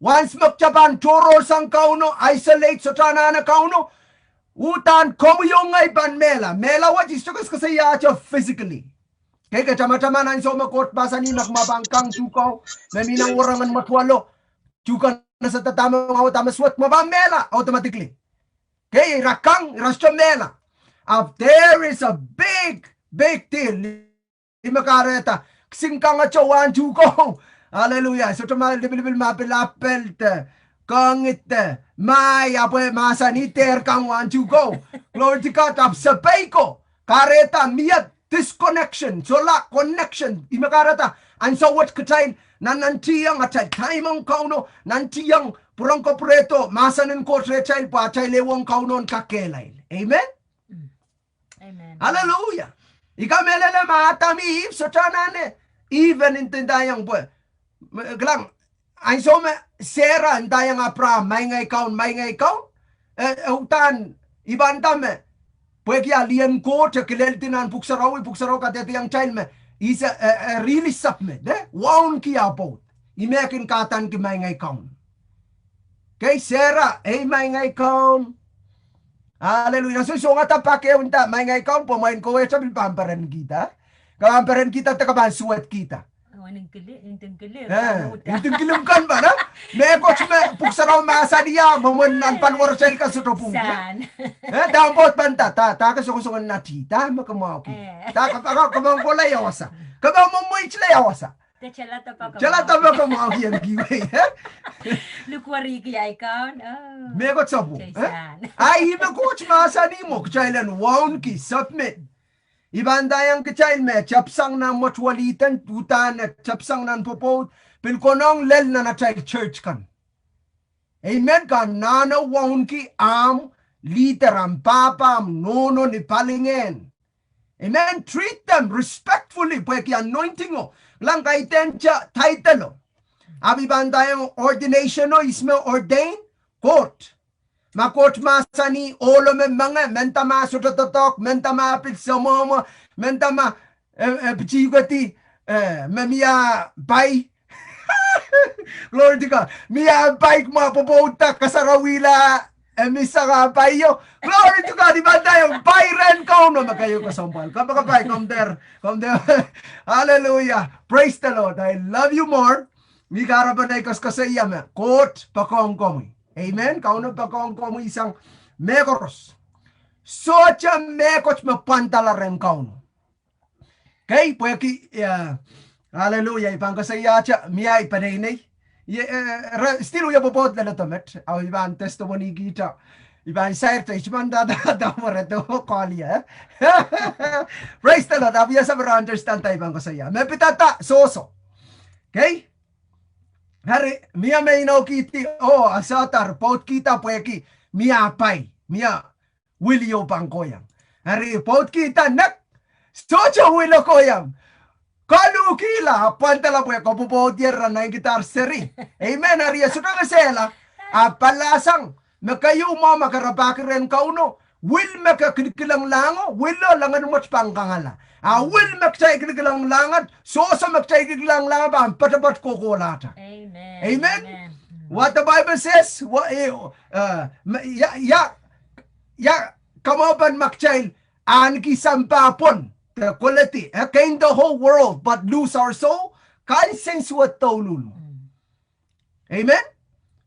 [SPEAKER 2] once makchaban toro sang kauno isolate so tanana kauno utan como yung ay panmela mela what is tukas kasi yacho physically kay kachama-chama na so makot basa ni nakmabangkang chuko na minang orangan matwalo chuka na sa tatamang tama swat mabamela automatically kay rakang rastro mela up there is a big deal imakareta singkang achawan chuko hallelujah so tama level mapelapel kangit may apoy masaniter kang wan chuko glory to God up sabay ko kareta miyat disconnection so la connection imakareta and so what katain nanantiyang atay taimang kauno nantiyang purang kopreto masanen ko trechail pa chay lewong kaunon kakelay amen hallelujah ikamelele matami so chanane even intendayang po glang ay so me sera intayang apra may ngay kaun utan ibantame pwede alien ko te kileltinan puksaraw katete yang child me is a really submit waun ki apot imekin katan ki may ngay kaun kay sera may ngay kaun hallelujah so nga tapake unta may ngay kaun po main ko sa pamparan kita takaban suwet kita Inting kan ba na? May coach me puksaraw masadiya mamunan panwar sa ka sa topong. Dampot banta ta kasungusungan na tita makamao ki. Ta kamang bola yawasa. Kamang momoy chila yawasa. Chalata ba kamao ki ang giway.
[SPEAKER 1] Lukwari ki ay kaon.
[SPEAKER 2] May coach sabo. Ay ina coach masani mo kailan waun ki submit. Ibandayang kachay me chapsang na matwalitan tutan at chapsang nan popod pilkonong lel na chay church kan. Amen kan nana waun ki am liter am papa am nono ni palingen. Amen treat them respectfully pweki anointing o lang kay tencha title o. Abi bandayang ordination o isme ordain court. Makot masani olo me mga mentama sutatotok mentama pitsomomo mentama pichigati memia bay Lord ka mia bay mapopota kasarawila misaka bayo glory to God iba tayo bayren ko no magayo kasampal kapag come there hallelujah praise the Lord I love you more mi karabanay kasayam court pakong komi amen. Kauno pa kong isang mekoros. Socha mekoch mapantala ren kauno. Okay, pweki hallelujah ipang ko sa iya cha miya ipanay still uya popot na tomet aw iban testimony kita iban sair to ichman da moreto kalia praise the Lord abya sa understand tayo ibang ko sa iya me pitata soso okay hari miya may no kiti asatar pot kita pweki miya pay miya wilio pangkoyang hari pot kita nak socho wilo koyang Kalu kila pantala po ko po tierra na gitar seri. Amen Aria suka kasela palasang makayo mo makarabakiren kauno will makakilikilang lango will langan mo pangkangala. Will makchay kilikilang langan so sa makchay kilikilang langan ba patapat ko kolata.
[SPEAKER 1] Amen.
[SPEAKER 2] Amen. What the Bible says kamoban makchay anki sampapon the quality gain the whole world but lose our soul kan sensuat taulul. Amen.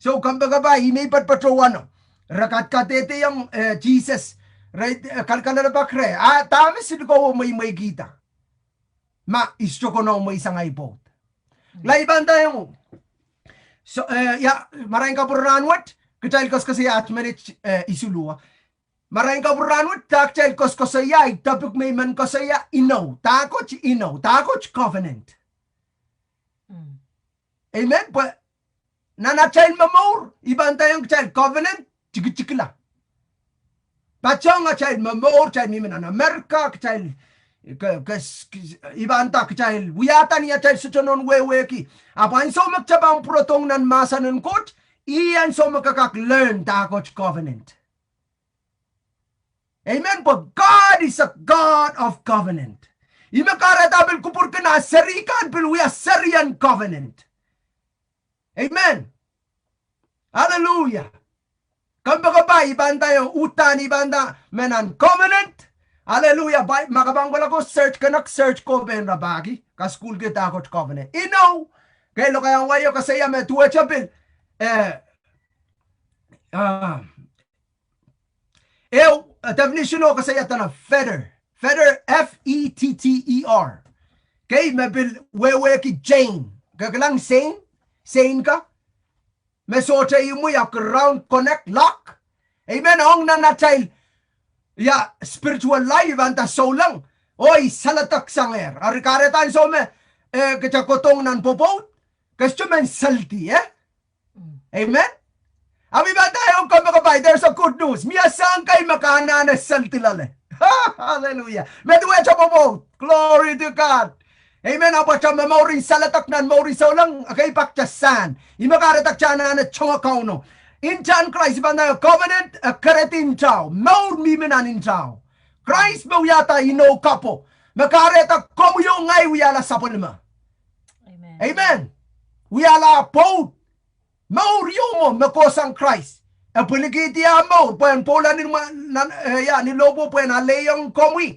[SPEAKER 2] So kumbaga ba inipat patrowano rakat katete yung Jesus right kalkala ba kre tama silko may kita ma isto ko na may sangay po laiban tayo so maraming kapuranwat kitail kos kasi at manage isulua maraming kapuranwat taktail kos saya itapuk may man ko saya inou takot covenant. Amen. But nanachal mamor ibang tayong child covenant chikla pachong a child mamor child mi man America child ibang ta child wiyata niya child suchonon weweki apan so magchabang protong nan masanon coach iyan so makakak-learn takot covenant. Amen. But God is a God of covenant. Imakaratabil kupur kana serikan pero we are Syrian covenant. Amen. Hallelujah. Kumbaga ba iban tayo utan ibanda menan covenant. Hallelujah. Makabangwala ko search ko ben rabagi ka school kita ko covenant. Inou. Kaya lo kaya wayo kasi me tuwa chapil definition ko kasi yata na fetter F-E-T-T-E-R. Okay, mabil wewe ki Jane. Gagalang sane ka. Mesocha mo ya round connect lock. Amen. Ong nanatay spiritual life anta so lang. Oy salatak sanger. Arikaretan so me kachakotong nan popot. Kasto men salty Amen. Ami ba tayo kumagabay? There's a good news. Miyasang kay makana na saltilale. Hallelujah. Medwecha po. Glory to God. Amen. Apa cha memory salatak nan memory so lang kay pakchasan. Imakaratak cha na chonga kauno. In John Christ ba na covenant karetin chao. Maur mi menanin chao. Christ mo yata ino kapo. Makareta komuyo ngay wiyala sapulma.
[SPEAKER 1] Amen.
[SPEAKER 2] Amen. Wiyala po. Mauriyo mo makosang Christ. Puligiti mo puen pola ni lobo puen aleyong komwi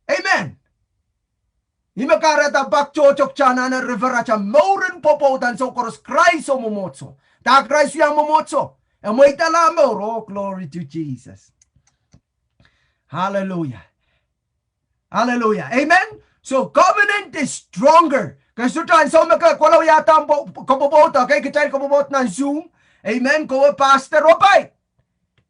[SPEAKER 2] Amen. Imakarata bakchochok chana na riveracha maurin popotan so koros Christ o momotso. Ta Christ yang momotso. Amoy talamo. Oh, glory to Jesus. Hallelujah. Hallelujah. Amen. So covenant is stronger. Kasi tuan so makakulaw yata ang kapobota kay kitay kapobot ng Zoom. Amen. Ko pastor opay.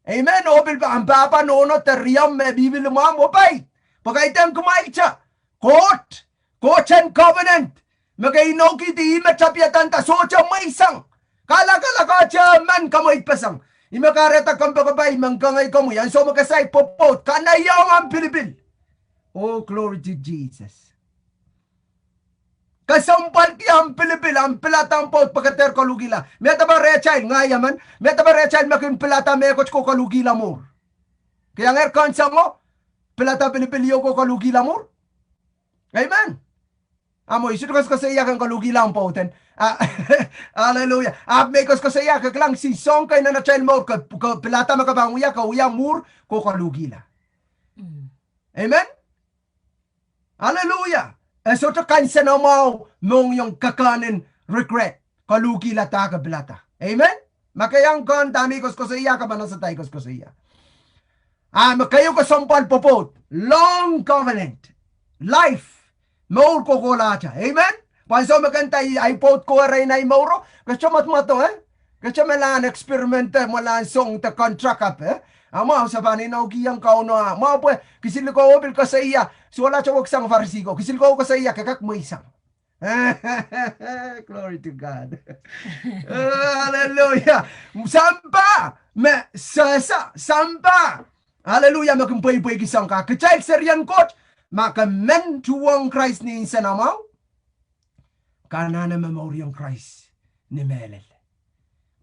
[SPEAKER 2] Amen. Obil ba ang papa nono teriyam me bibil mo opay. Pagaitan kumaik siya. Court and covenant. Magainaw kiti matapyatan ta so siya may isang. Kala ka siya man kamoy pasang. Imakareta kang bagabay mangkangay kamo yan. So makasay popot. Kanayaw ang Pilibil. Oh, glory to Jesus. Kasampal ki ang Pilipil, ang pilatang pot pagkater kalugila. Meta ba rechail nga yaman? Meta ba rechail makin pilata mekot ko kalugila mo? Kaya nga kansa mo, pilata Pilipilyo ko kalugila mo? Amen. Amo, isudukas ko sa iya kang kalugila ang poten. Hallelujah. Mekos ko sa iya kaklang si song kay na chail mo, pilata makabanguya ka uyang mur ko kalugila. Amen. Hallelujah. So to kansa na mo mong yung kakanin regret kalugi lata ka bilata. Amen? Makayang kon dami kos sa iya ka manasatay kos sa iya. Makayo ko sampal popot. Long covenant. life maur ko kolacha. Amen. Panso maganta iPod ko ray na mauro. Kasi matmato Kasi melan experiment melan song te contract up Ama sa bani na ukiyang kauno mo po kisil ko obil ka sa iya. So wala chawag sang farsigo. Kisil ko sa iya kakak mo isang. Glory to God. Hallelujah. Sampa me sampa. Hallelujah makumpay-pay kisang ka. Kacay serian coach makamen tuwang Christ ni insa namaw. Kanana memoriang Christ ni melel.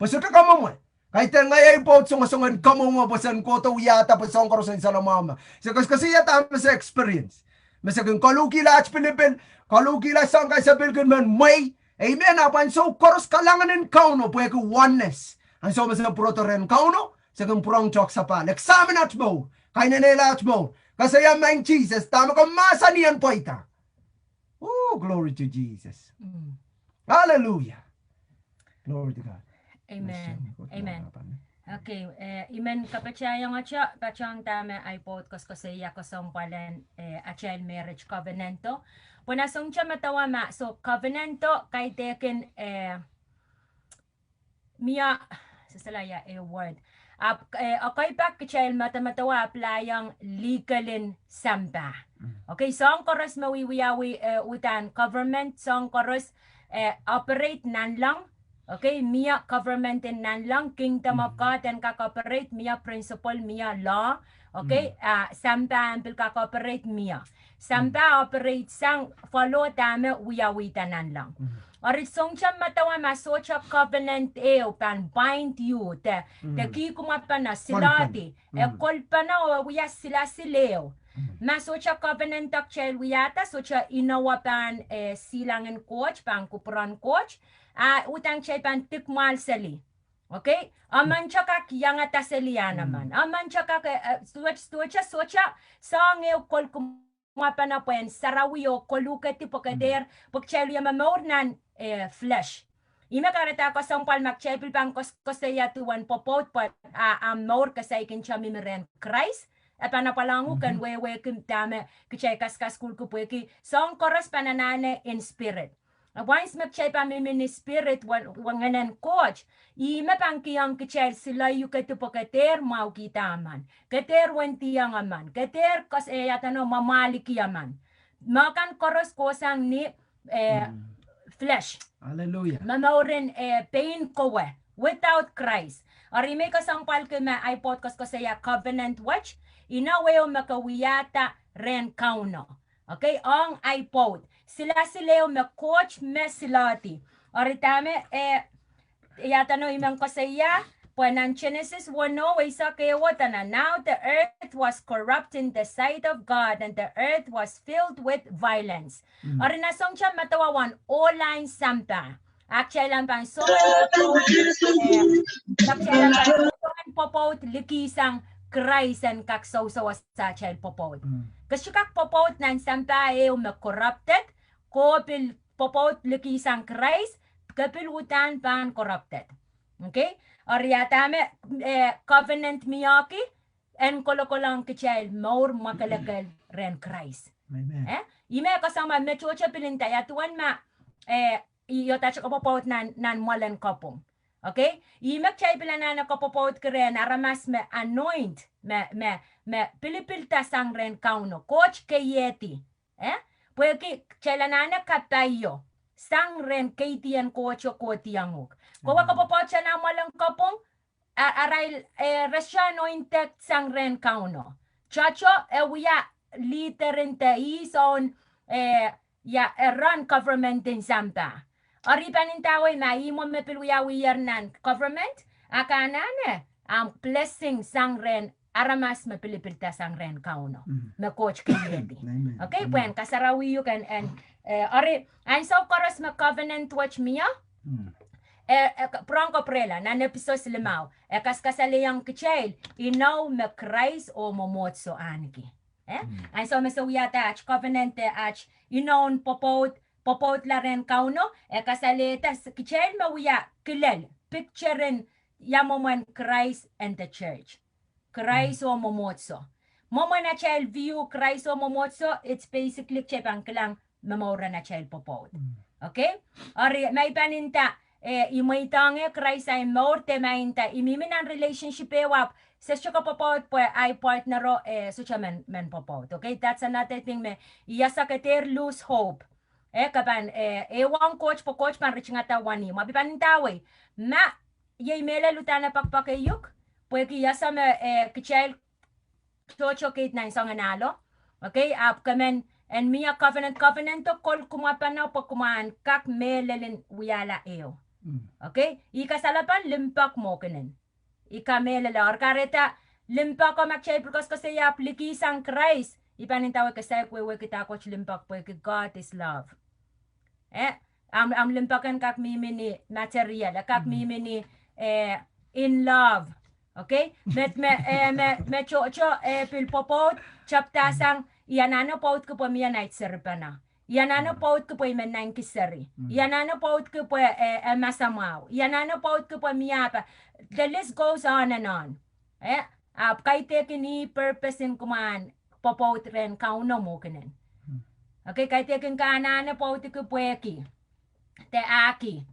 [SPEAKER 2] Pasuta ka mo. Kahit nga po sungasungan ka mo pasan ko to yata pasong karosan sa mama. Kasi yata sa experience. Masagang kalukila at Pilipin, kalukila sang kay sa Pilipin man may. Amen. Apan so koros kalanganin kauno po ko oneness. Ang so masang protoren kauno sagang purong chok sa pa. Examine at mo. Kay nanela at mo. Kasi yan maing Jesus. Tama ka masanian po ita. Oh, glory to Jesus. Hallelujah. Glory to God.
[SPEAKER 1] Amen. Amen. Okay, imen kapachayang acha pachang tama iPod ko saya ko palan achel marriage covenanto. Punasong cha matawa ma so covenanto kay teken mia sasalaya word. Okay pa kachel matawa aplayang legalin samba. Okay, song koros mawiwiyawi utan government song koros operate nan lang. Okay, Mia government in nanlang kingdom of God and ka-cooperate Mia principle Mia law. Okay, Sampa ampil ka-cooperate Mia. Sampa operate sang follow tama wiyawita nanlang. Or song siya matawa masocha covenant pan bind you te ki kumapa na silati kolpa na wiya sila sileo. Masocha covenant akchel wiyata socha inawapan silangan coach pan kupran coach. Utang chay pan tikmal sali. Okay? Aman chaka yang atasaliya naman. Aman chaka socha song kol kumapa na pen sarawiyo koluka tipo kader pagchelo yamamor nan flesh. Ima karata ko sa palmak chepil pang kosaya tuwan popot pat amor kasay kin chamimeren Christ. At panapalangu kan wewe kim tame kichay kaskas kulku pueki song koras pananane in spirit. Once magchay pa mimin ni spirit wanganan coach, imapang kiyang kichay sila yu katupokater mau kitaman. Kater wentiyang aman. Kater kas yata no mamalik yaman. Makan koros kosang ni flesh.
[SPEAKER 2] Hallelujah.
[SPEAKER 1] Mamaurin pain kowe without Christ. Arime ko sang palke ma iPod ko saya covenant watch. Inaweo makawiyata ren kauno. Okay, ang iPod. Sila me coach me silati. Oritame yata no imang kasaya Panan Genesis 1:0 isa kaya watana. Now the earth was corrupt in the sight of God and the earth was filled with violence. Orinasong siya matawawan online sampa. Actually lang pang so popot likisang Christ kaksaw-sawas sa child popot. Kasi kak popot nan sampa corrupted kopil popot likisang Christ kapil utan pan corrupted. Okay? Oriatame covenant miyaki en kolokolang kichel more makalakal ren Christ.
[SPEAKER 2] Amen.
[SPEAKER 1] Ime kasama mechocha pilinta yatuan ma iyotach ko popot nan molen kopong. Okay? Ime chay pilana ko popot kren aramas me anoint me pilipilta sang ren kauno coach kayeti. Porque chelanana katayo sang ren kaitian kocho kotianguk. Kawa kapopot siya na malang kapong aray resya anointed sang ren kauno. Chacho wiya literin te ison run government in Sampa. Oripanin taway na imo me piluyawiyar nan government akanane ang blessing sang ren aramas me pilipilta sang ren kauno. Me coach kayeti. Okay, puen kasarawiyo kan and ori and so koros me covenant watch miya. Pronko prela na episode limaw kaskasaliyang kichel inaw me Christ o momotso anki and so mesawiyata ach covenant ach inon popot la ren kauno kasalita kichel mawiya kilel picturein yamoman Christ and the church Christ o momotso Momo na child view Christ o momotso, it's basically chepang kilang mamora na child popot. Okay? Ori may paninta imoitange Christ ay morte mainta imiminan relationship wap sa suka popot po ay partnero sucha men popot. Okay? That's another thing me iyasa keter lose hope. Kapan ewang coach po coach pan rich ngata wani mabipanintawe ma yay mele lutana pakpakayuk pwede yasa me kichel tocho kate na isang analo. Okay, kamen and mia covenant to kol kumapana po kumaan kak melelin wiyala eo. Okay, ikasalapan limpak mo kenen. Ika melala or kareta limpak ko makchay because kasi apliki sang Christ. Ipanintawa kasi we kita coach limpak po God is love. Am limpakan kak mimini material, kak mimini in love. Okay? Me chocho pilpopot chaptasang iyanano pot ko po miya night serpana. Iyanano pot ko po imen nang kisari. Iyanano pot ko po masamaw. Iyanano pot ko po miya pa. The list goes on and on. Kay tekini purpose in kuman popot ren kauno mo kenen. Okay, kay tekin kanana pot ko po eki. Te aki.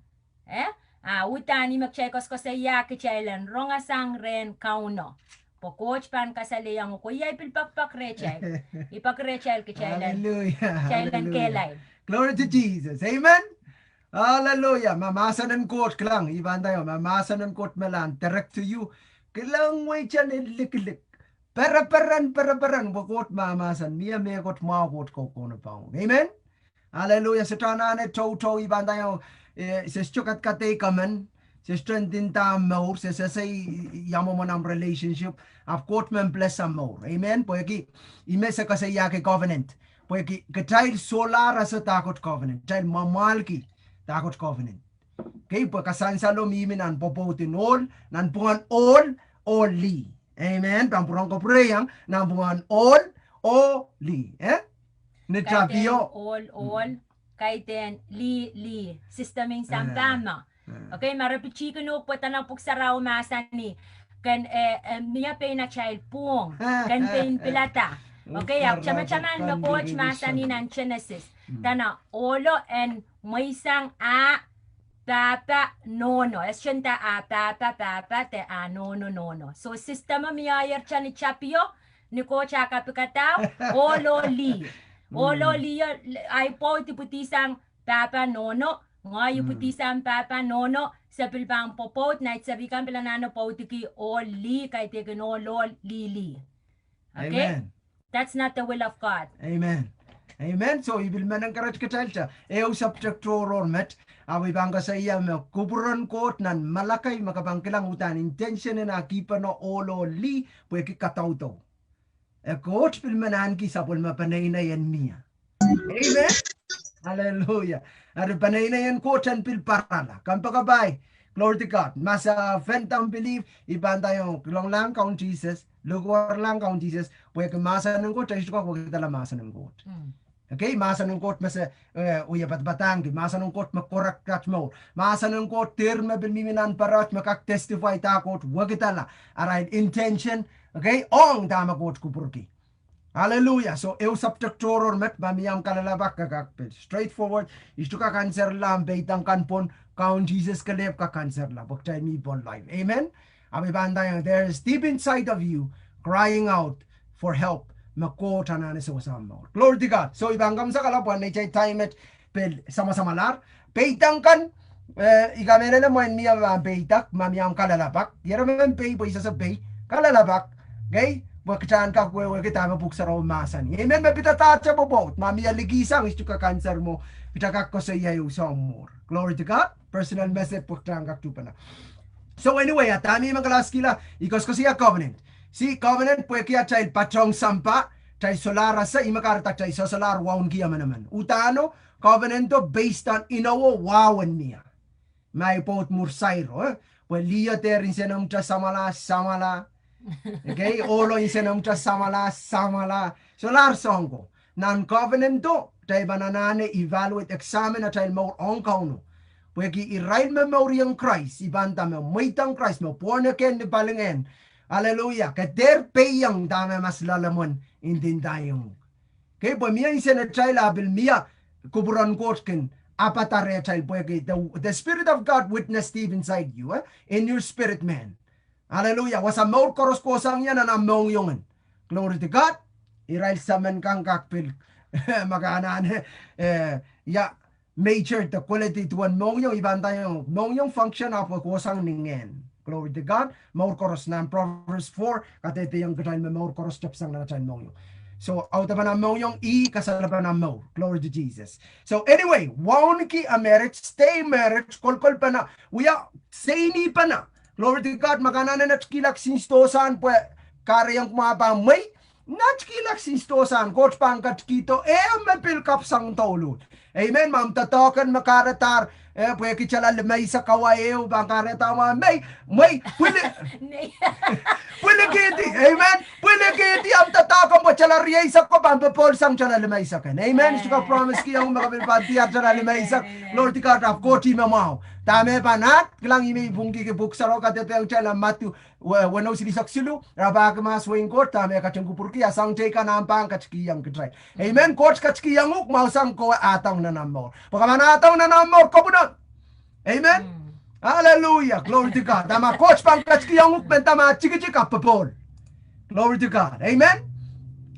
[SPEAKER 1] Utani magchekos ko sa yaki chailan ronga sang ren kauno. Po coach pan kasali yang ko yay pilpakpak rechel. Ipak rechel ki chailan.
[SPEAKER 2] Hallelujah.
[SPEAKER 1] Chailan kelay.
[SPEAKER 2] Glory to Jesus. Amen. Hallelujah. Mamasa ng coach klang. Iban tayo. Mamasa ng coach melan. Direct to you. Kilang way chan lik-lik. Peraperan. Bakot mamasan. Miya me kot makot ko kono paong. Amen. Hallelujah. Satana ne to iban tayo. Sistukat kate kaman. Strengthen tam more. Say yamo mo nam relationship. Of course men bless some more. Amen. Poeki imesa kasi yake covenant. Poeki katay solar sa takot covenant. Child mamalki takot covenant. Okay, po kasansa lo miminan popotin all nan pungan all li. Amen. Pampurang ko prayang nan pungan all li. Netapio
[SPEAKER 1] all kaiten li systeming sampama. Okay, marapichiko no po tanang puksaraw masa ni kan niya pay na child pung kan pain pilata. Okay, chama-chaman na coach masa ni nan Genesis. Tana olo and moisang papa nono. Esyenta papa te nono. So sistema miyayer chani chapio ni coach akapikataw olo li ay po tiputisang papa nono. Ngayon putisang papa nono sa pilpang popot na itsabikan pilanano po tiki oli kay tiki no lol lili. Okay?
[SPEAKER 2] Amen.
[SPEAKER 1] That's not the will of God.
[SPEAKER 2] Amen. So ibil man ang karach katalcha. Subject to met. Awi bangga sa iya me kuburon kot nan malakay makabangkilang utan intention na kipa no olo li pwede katauto. Coach pilmanan ki sapol mapanay na yan miya. Amen. Hallelujah. Ada panay na yan coach and pilparala. Kampakabay. Glory to God. Masa fentang believe iban tayo long lang kaun Jesus, lugar lang kaun Jesus. Pwede masa ng coach ay ko pwede tala masa ng coach. Okay, masa ng coach masa uya batbatang, masa ng coach makorak kat mo. Masa ng coach terma bilmiminan parat makak testify ta coach wag tala. Aray intention, okay? Ong tama coach kupurki. Hallelujah. So, subject toror met bamiyam kalalabak kakakpil. Straightforward. Isto ka cancer lang, beitang kanpon, kaun Jesus kalep ka cancer lang. Baktay mi bon life. Amen? Abi bandayang, there is deep inside of you, crying out for help. Makota na sa wasama. Glory to God. So, ibangam sa kalapuan, na chay time at pel sama-sama lar. Beitang kan, ikamera na mo en miya beitak, mamiyam kalalabak. Yara man pay, po isa sa pay, kalalabak. Okay? Wakchan ka kwe kita mapuksaraw masan. Amen. Mapitatacha mo po. Mami aligisang isto ka cancer mo. Pitakak ko sa iyo sa more. Glory to God. Personal message po ka tupa na. So anyway, atami mga kalaskila. Ikos ko siya covenant. Si covenant po kaya child patrong sampa. Chay solara sa imakarta chay sa solar waun kiya manaman. Utano covenanto based on inawo wawan niya. May po mursayro. Well liya terin siya nung samala. Okay, olo isenam cha samala. Solar song ko. Nan covenant do, tay bananane evaluate examine at mo on kauno. Pweki i-ride memoriang Christ, ibanta mo maitang Christ mo born again ni balingen. Hallelujah. Kater peyang dame mas lalamon indin tayong. Kaya po miya isa na child abil miya kuburan kotkin apatare child po the Spirit of God witnessed deep inside you, in your spirit man. Hallelujah. Wasa maur koros kosang yan na among yungan. Glory to God. Irail saman kang kakpil. Magaanan ya major the quality to one mong yung iban tayong mong yung function of kosang ningen. Glory to God. Maur koros na Proverbs 4 katete yung katayin maur koros chapsang na chain mong yung. So, out of an among yung kasalaban ng mo. Glory to Jesus. So, anyway, waon ki a marriage, stay marriage, kolkol pa na. Uya, say ni pa na. Glory to God, magananan at kilak sinstosan, pwe, kare yung kumabang may, nat kilak sinstosan, coach pangkat kito, mapil kap sang tolo. Amen, ma'am, tatokan makaratar, pwe kichala limay sa kawayo, bangkare tama, may, pwede kiti, amen, pwede kiti, am tatakan po, chala riyay sa ko, pampapol sang chala limay sa kan, amen, suka promise ki yung makapilpati at chala limay sa, Lord, God, of koti mamaw, tame pa nat, kilang imi bungki ki buksaro katete yung chala matu, wano silisak silu, rabak mas wing court, tame kachang kupurki, asang chay ka nampang kachkiyang kitray, amen, coach kachkiyang uk, mausang ko atang na namor, pagkaman atang na namor, kabunan, amen. Hallelujah. Glory to God. Tama coach pangkat kiyang ukmen tama chiki-chika papol. Glory to God. Amen.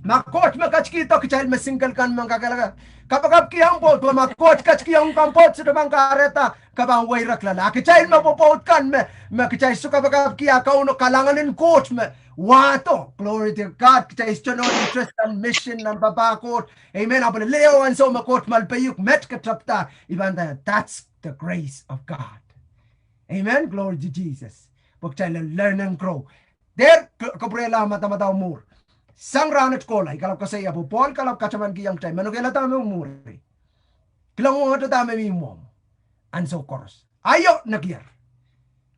[SPEAKER 2] Ma coach makachkito kichal masingle kan mangkakalaga. Kapag kiyang po ma coach kachkiyang kampot sa bang kareta kabang way raklala. Kichal mapopot kan me kichal suka kapag kiya kauno kalanganin coach me. Wato. Glory to God. Kichal chono interest and mission ng babakot. Amen. Apo leo and so ma coach malpayuk met katrapta. Ibanda that's the grace of God. Amen. Glory to Jesus. Pagkailan learn and grow. There, kaprela mata-mata umur. Sang ranat kolay, kalap ka saya po, Paul, kalap ka chaman kiyang chay, manugela tame umur. Kilang mo ito tame mimom. And so course. Ayo nagyar.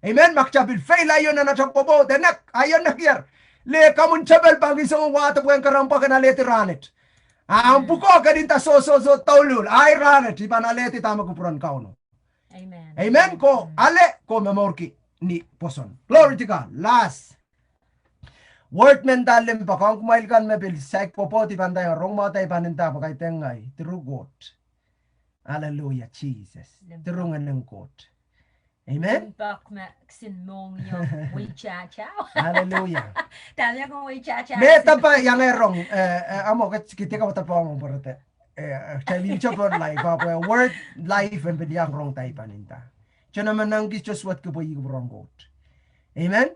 [SPEAKER 2] Amen. Makchabil fail ayo na nachapobo. Denak, ayo nagyar. Le kamun chabel pang isang wato po yung karampa ka na leti ranit. Ang puko ka din ta so taulul. Ay ranit. Iba na leti tama kupuran kauno.
[SPEAKER 1] Amen.
[SPEAKER 2] Amen. Ko ale ko memorki ni poson. Glory to God. Last. Word mentalim pa kung kumail kan mebil saik popo ti panday rong mo tay paninta pa kay tengay tirugot. Hallelujah Jesus. Tirungan ng kot. Amen.
[SPEAKER 1] Bak ma ksin mong yung wi cha chow.
[SPEAKER 2] Hallelujah.
[SPEAKER 1] Tama ko wi cha chow.
[SPEAKER 2] Meta pa yang erong amo kita ka tapong mo porte. Chalin siya for life, word, life, and bidyang rong tayo paninta. Siya naman nang just what ko po yung wrong quote. Amen?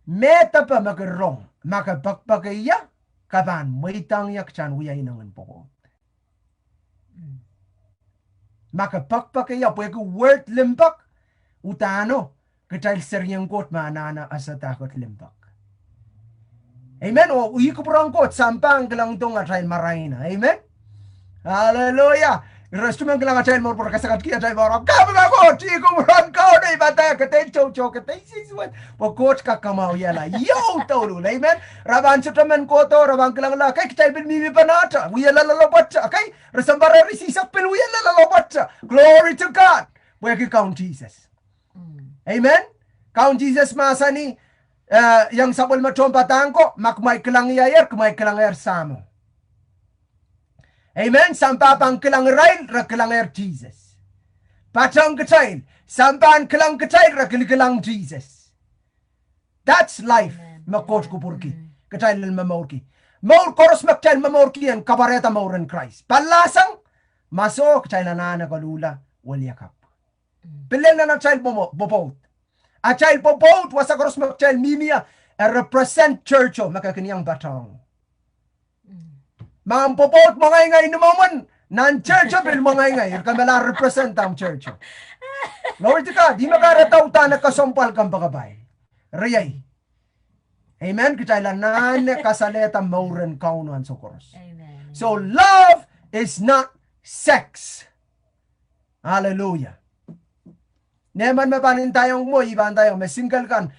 [SPEAKER 2] Meta pa makarong, makapagpagaya, kaban, may tangyak chan, uyay nangan po ko. Makapagpagaya, po yung word limpak, utano, katayl seryang quote, maanana asa takot limpak. Amen? O, uyi ko po rong quote, sampang kalang itong atay maray na. Amen? Hallelujah. Resto man kailangan chain mo por kasakat kiya chain mo. Kamu ako, chiko mo ron ko na ibata katay chow katay siswan. Po coach ka kamaw yala. Yo tolo, amen. Raban sa taman ko to, raban kailangan la kay kitay bin mimi panata. Wiya lalalobat sa, okay? Rasambara risisak pil wiya lalalobat sa. Glory to God. Where you count Jesus. Amen. Count Jesus masani yang sabol machompatang ko, makmay kelang yayer, kumay kelang yayer samo. Amen. Sampapang kelang rail, rakelang air Jesus. Patang kecil, sampan kelang kecil, rakelang Jesus. That's life. Makot ko purki. Kecil mamorki. Maur koros makcil mamorki ang kabareta mauren Christ. Palasang, maso kecil na kalula, walyakap. Piling na child popot. A child popot, wasa koros makcil mimia, represent church o makakanyang batang. Mga popot, mga ingay naman, non-church o, mga ingay, kamala represent ang church o. Lord ka, di makarataw ta na kasampal kang bagabay. Riyay. Amen? Kitailan na kasaleta mauren kaunuan sa koros.
[SPEAKER 1] Amen.
[SPEAKER 2] So, love is not sex. Hallelujah. Neman mapanin tayong mo, iban tayo, may single kan,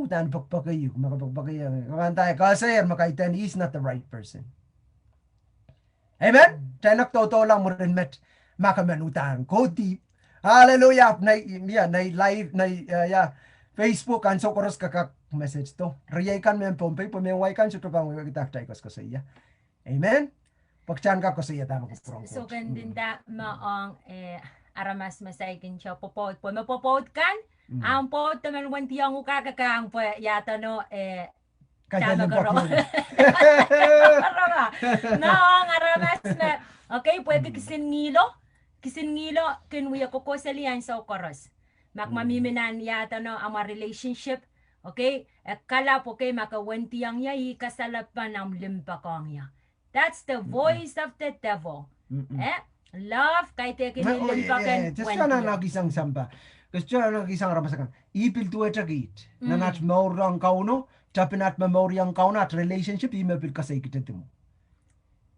[SPEAKER 2] dan pagpakayo, makapagpakayo. Kaman tayo, kasi makaitan, he's not the right person. Amen? Tayo naktoto lang mo rin met makamanutan. Go deep. Hallelujah. Na live, Facebook an so koros kakak message to. Riyay kan men pompey po men wai kan suto bang kita tay ko sa iya. Amen. Pagchan ka ko sa iya tama ko prong.
[SPEAKER 1] So gandinda maong aramas masaikin siya popod po mapopod kan ang pod taman wanti ang ukakakang po yata no tama ko ro. Naong aramas na okay pwede kisin ngilo kinwiya ko salian sa koros. Makmamiminan yata no ang relationship. Okay? Kala po kay makawanti ang yai kasalapan ang limpakong ya. That's the voice of the devil. Love kay te kinilimpakan.
[SPEAKER 2] Just na nagisang samba. Gusto na nagisang ramasakan. Ipil tuwa chagit. Nanat maurang kauno, tapinat memoriang kauno at relationship imapil kasay kitemo.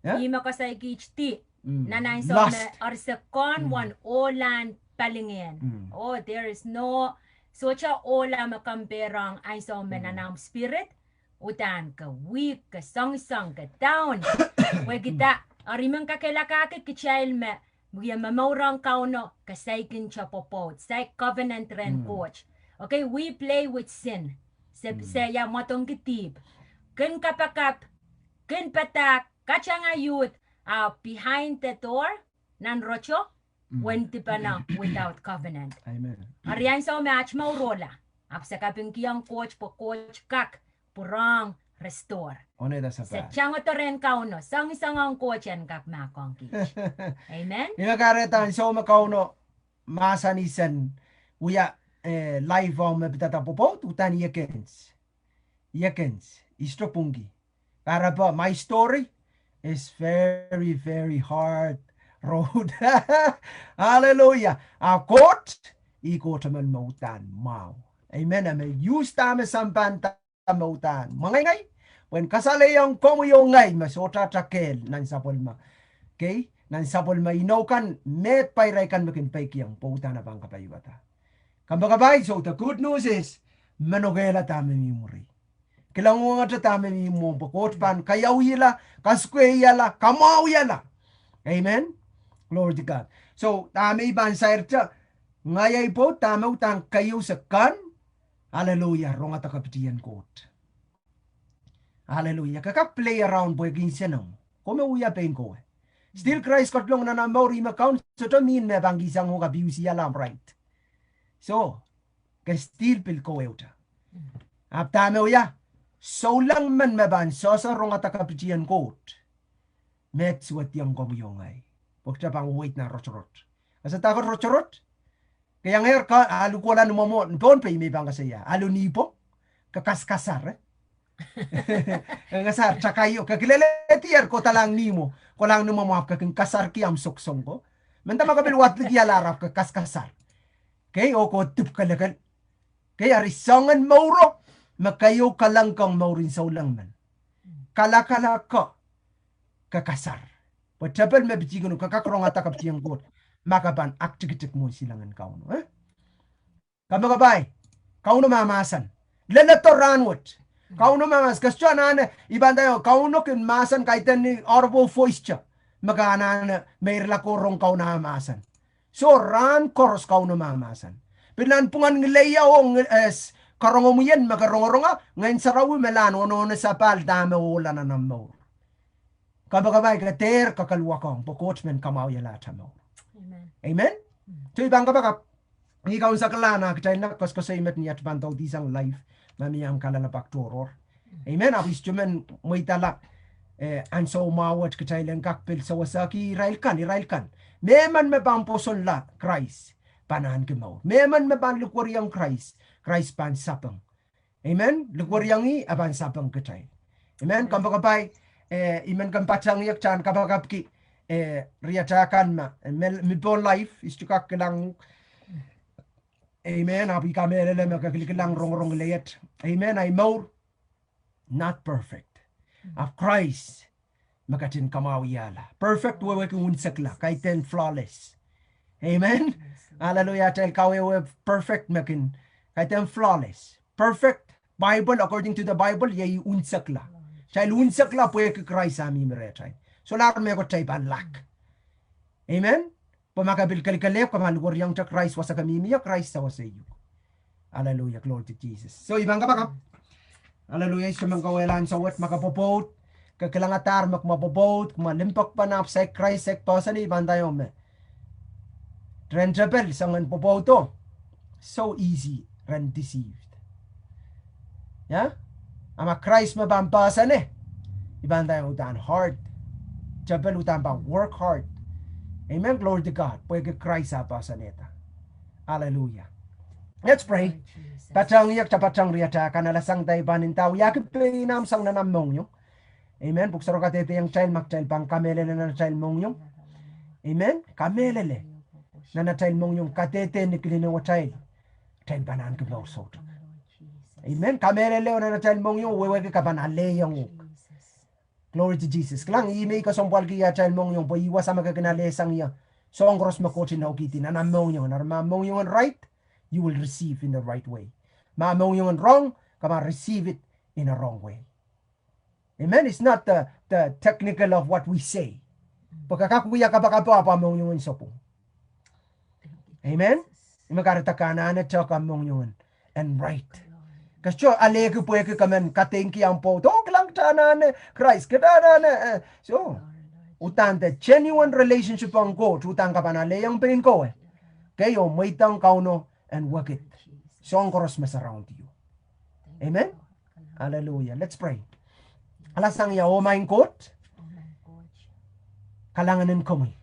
[SPEAKER 1] Ima kasay kititi. Nanay so me arsekon one olan palingin. Oh, there is no socha ola makamperang ay so menanam spirit. Utan ka weak, ka song, ka down. We kita, arimang kakilakakit kichail me, muya mamaurang kauno, kasaykin siya popot, say covenant ren coach. Okay, we play with sin. Saya matong kitib. Kin kapakap, kin patak, kachang ayut, behind the door, nan rocho, wenti pa na without covenant.
[SPEAKER 2] Amen.
[SPEAKER 1] Ariyan sa match maurola. Apsa kaping kiyang coach po coach kak, purang restore.
[SPEAKER 2] One da sa
[SPEAKER 1] Sa tiyango to rin kauno, sang-isang ang coach yan kak makong kich. Amen?
[SPEAKER 2] Nagaretan so makauno masanisan uya live om bitata popot utan yekens. Istropungi. Para pa my story is very very hard road. Hallelujah. Akot ikot man mautan mau. Amen. Amen. Use tama sampan mautan. Mangay when kasali yung komuyong ngay masota takel nan sapolma. Okay? Nan sapolma inokan met payray kan makin paikiyang pautan na bang kapayuata. Kambagabay, so the good news is manogela tama memori. Kilango nga tama mo pakot pan kayaw yala, kaskwe yala, kamaw yala. Amen. Glory to God. So tama iban sa erta ngayay po tama utang kayo sa kan. Hallelujah. Ronga ta kapitian kot. Hallelujah. Kaka play around boy ginsenong. Kome uya pain ko. Still Christ kotlong na na mauri account so to mean me bangisang ho kabiusi alam right. So, ka still pil ko euta. Aptame uya. So lang man maban so sa ronga ta kapitian kot. Met suat yang komuyongay. Pagta pang wait na rochorot. Asa takot rochorot? Kaya ngayon ka, alu ko lang mo, doon pa may bang kasaya. Alu nipo, kakaskasar. Ngasar, tsaka yung, kakilalitiyar ko talang nimo, ko lang numamap kaking kasar kiyam suksong ko. Manda makabilwat lagi alarap kakaskasar. Okay, o ko tup kalakal. Kaya risangan mauro, makayo kalang kang maurin sa ulang man. Kalakala ko, kakasar. Pagtapal mabitigon, kakakrong atakap tiyang kot. Makaban aktikitik mo silangan kauno. Kamagabay, kauno mamasan. Lalato ranwot. Kauno mamas. Kasto anane, ibanda yo, kauno kin masan kaitan ni orbo foischa. Magana mayroon ko rong kauno mamasan. So ran koros kauno mamasan. Pinanpungan ngilaya o karongo mo yan, makarongo-ronga. Ngayon sa rawi melano, ano na sa pal, dame wala na namaw. Kamagabay, kater kakalwa kong, pukotmen kamaw yalata mo. Amen. So ibang kapag ikaw sa kalana kitay na kas sa imet niya bantaw disang life mamiyang kalalapak toror. Amen. Abis jumen may tala anso mawat kitay lang kakpil sa wasaki Israel kan. Meman mabamposon la Christ panahan kimaw. Meman maban lukwaryang Christ pan sapang. Amen. Lukwaryang i aban sapang kitay. Amen. Kampakapay iman kampachang yak chan kapakapki riatakan ma mipon life istukak kelang amen abi kamele le makakilikilang rong layet amen I more not perfect of Christ makatin kamawiyala perfect wewe kunsakla kaiten flawless amen hallelujah tel kawe perfect makin kaiten flawless perfect Bible according to the Bible yai unsakla chai unsakla pwe ke Christ ami meretai. So lahat may ko tayo unlock. Amen? Pamakabil kalikalep, kamalugor yang ta Christ wasa kami miya, Christ sa wasa iyo. Hallelujah. Glory to Jesus. So ibang kapakap. Hallelujah. So mangkawelan sa wat makapopot. Kakilangatar makmapopot. Kumalimpak pa na sa Christ sek pasan ibang tayo me. Tren trapel sangan popoto. So easy ren deceived. Yeah? Ama Christ mabampasan eh. Ibang tayo utan hard. Trapel utan pa work hard. Amen. Glory to God. Pwede Christ sa pasan neta. Hallelujah. Let's pray. Patang yak tapatang riata kanalasang tayo panintaw. Yakip pinam sang nanamong yung. Amen. Buksaro ka tete yung child mag-child pang kamelele na child mong yung. Amen. Kamelele na child mong yung katete ni kilinawa child. Child banan ka ba usot. Amen. Kamelele na child mong yung. Wewe ka banale yung. Glory to Jesus. Klang ime ka sompal kiya child mong yung. Po iwas sa magaganalesang iya. Song cross makotsin na ukiti na namong yung. Naramamong yung right. You will receive in the right way. Mamong yung wrong. Kama receive it in a wrong way. Amen. It's not the technical of what we say. Pagkakakuya ka baka pa mong yung sopo. Amen. Magkarata na tsaka mong yung and right. Kasi alego po yung kaman katingki ang po. Tok lang tanan Christ. Kadana so utan the genuine relationship ang ko. Utang ka pa na leyang pain ko eh. Kayo may tang kauno and work it. So ang koros mas around you. Amen. Hallelujah. Let's pray. Alasang ya o main kot. Kalanganin komi.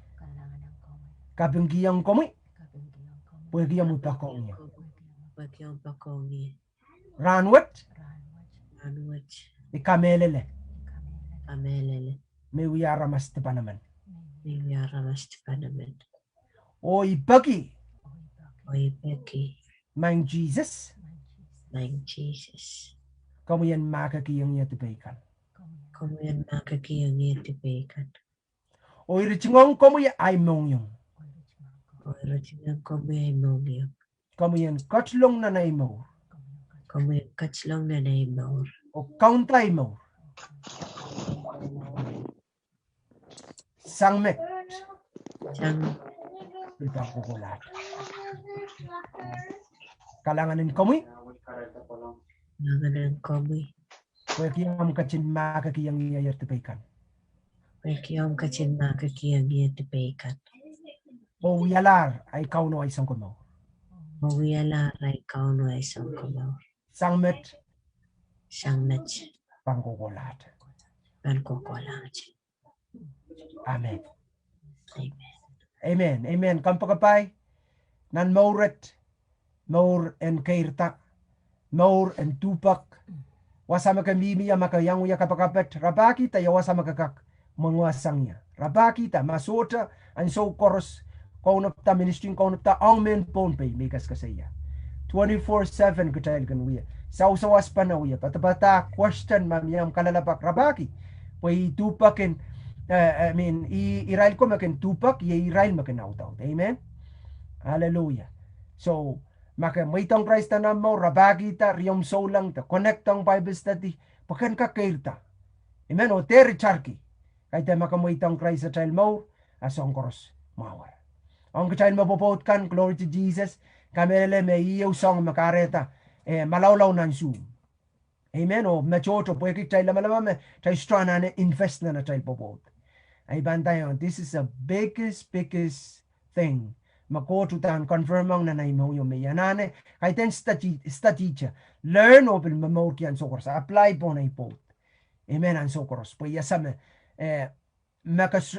[SPEAKER 2] Kabinggiyang komi. Pwede mo pa komi. Ranwat. Ikamelele. May wiyara mas pa naman. O ipagi. Mang Jesus. Kamu yan makakiyang niya tibaykan. O irichingong kamu yan ay mong yung. Kamu yan katlong na naimo. O kauntay mo. Sangmek. Ipang kukulat. Kalanganin kamu. Pwede kiyang kachin makakiyang niya tibaykan. O yalar ay kauno ay isang kumo. Sangmet. Pangkukulat. Amen. Amen. Amen. Kampagapay. Nan mauret. Maur and kairta. Maur and tupak. Wasama kamimi ya makayang uya kapakapet. Rabaki ta yawasa makakak. Manguasang niya. Rabaki ta masota. And so koros. Kaunap ta ministering kaunap ta. Ang men pon pay. Mikas kasaya. 24/7 kutayal kan uya. Sausawas pa na uya. Patabata question mamiyam kalalapak. Rabaki. Pwede tupakin. Irail ko makin tupak. Irail makin out. Amen. Hallelujah. So, maka may tong Christ na mo, rabagi ta, riyom so lang ta, connect ang Bible study, pakan ka kailta. Amen, o teri charki. Kahit maka may tong Christ sa child mo, asong koros, mawar. Ang child mo popot kan, glory to Jesus, kamele may iyaw song makareta, malawlaw ng zoom. Amen, o machoto, pwede child na malamame, child strana na invest na child popot. Ay bantayon, this is the biggest thing. Makotutan confirm ang nanay mo yung mayanane kahit ten statitya learn open mamorkian sokors apply po na ipot amen ang sokors po yasame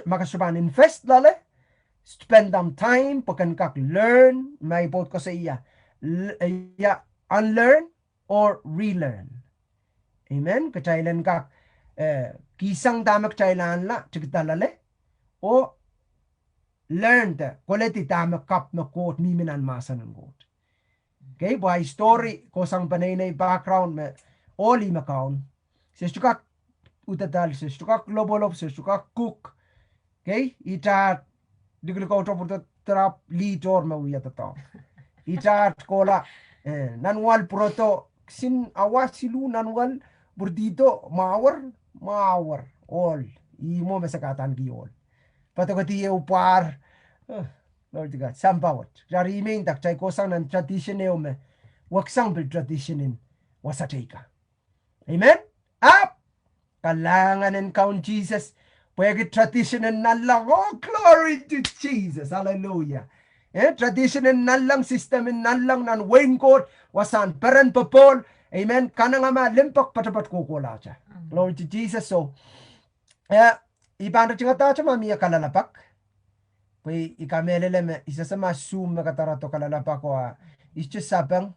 [SPEAKER 2] makasuban invest lale spend them time pakan kak learn may ipot ko sa iya unlearn or relearn amen kachailan kak kisang damak chailan la chigtalale o learned quality tama kap na quote miminan masa ng quote. Okay, by story ko sang panay na background me oli makaon. Sa stukak utadal sa stukak lobolop sa stukak cook. Okay, ita diglo ko to purta trap litor ma uya tato. Ita kola nanwal proto sin awas silu nanwal burdito mawar all imo masakatan giol. Patagati upar Lord God, sampawat. Jari main tak chay kosang nan tradition me waksang bil traditionin wasateka. Amen? Up! Kalangan and count Jesus. Pwede tradition and nalang. Oh, glory to Jesus. Hallelujah. Tradition and nalang system and nalang nan wingkot wasan peran papol. Amen. Kanang ama limpak patapat kukola cha. Glory to Jesus. So, ibanda chingata cha mamia kalalapak. Pwede ikamelele isa sa masum makatarato kalalapak ko ische sabang.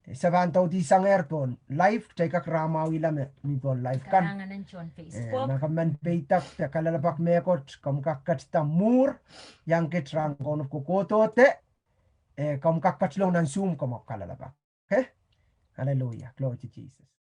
[SPEAKER 2] Sabantaw di sang airpon live teka kramawi lame mi pon live kan
[SPEAKER 1] Karangan John Facebook.
[SPEAKER 2] Nakaman peitak te kalalapak mekot kam kakkat tamur yang ke trang kon kokoto te kam kakkat long nan zoom kam kalalapak. Okay? Hallelujah. Glory to Jesus.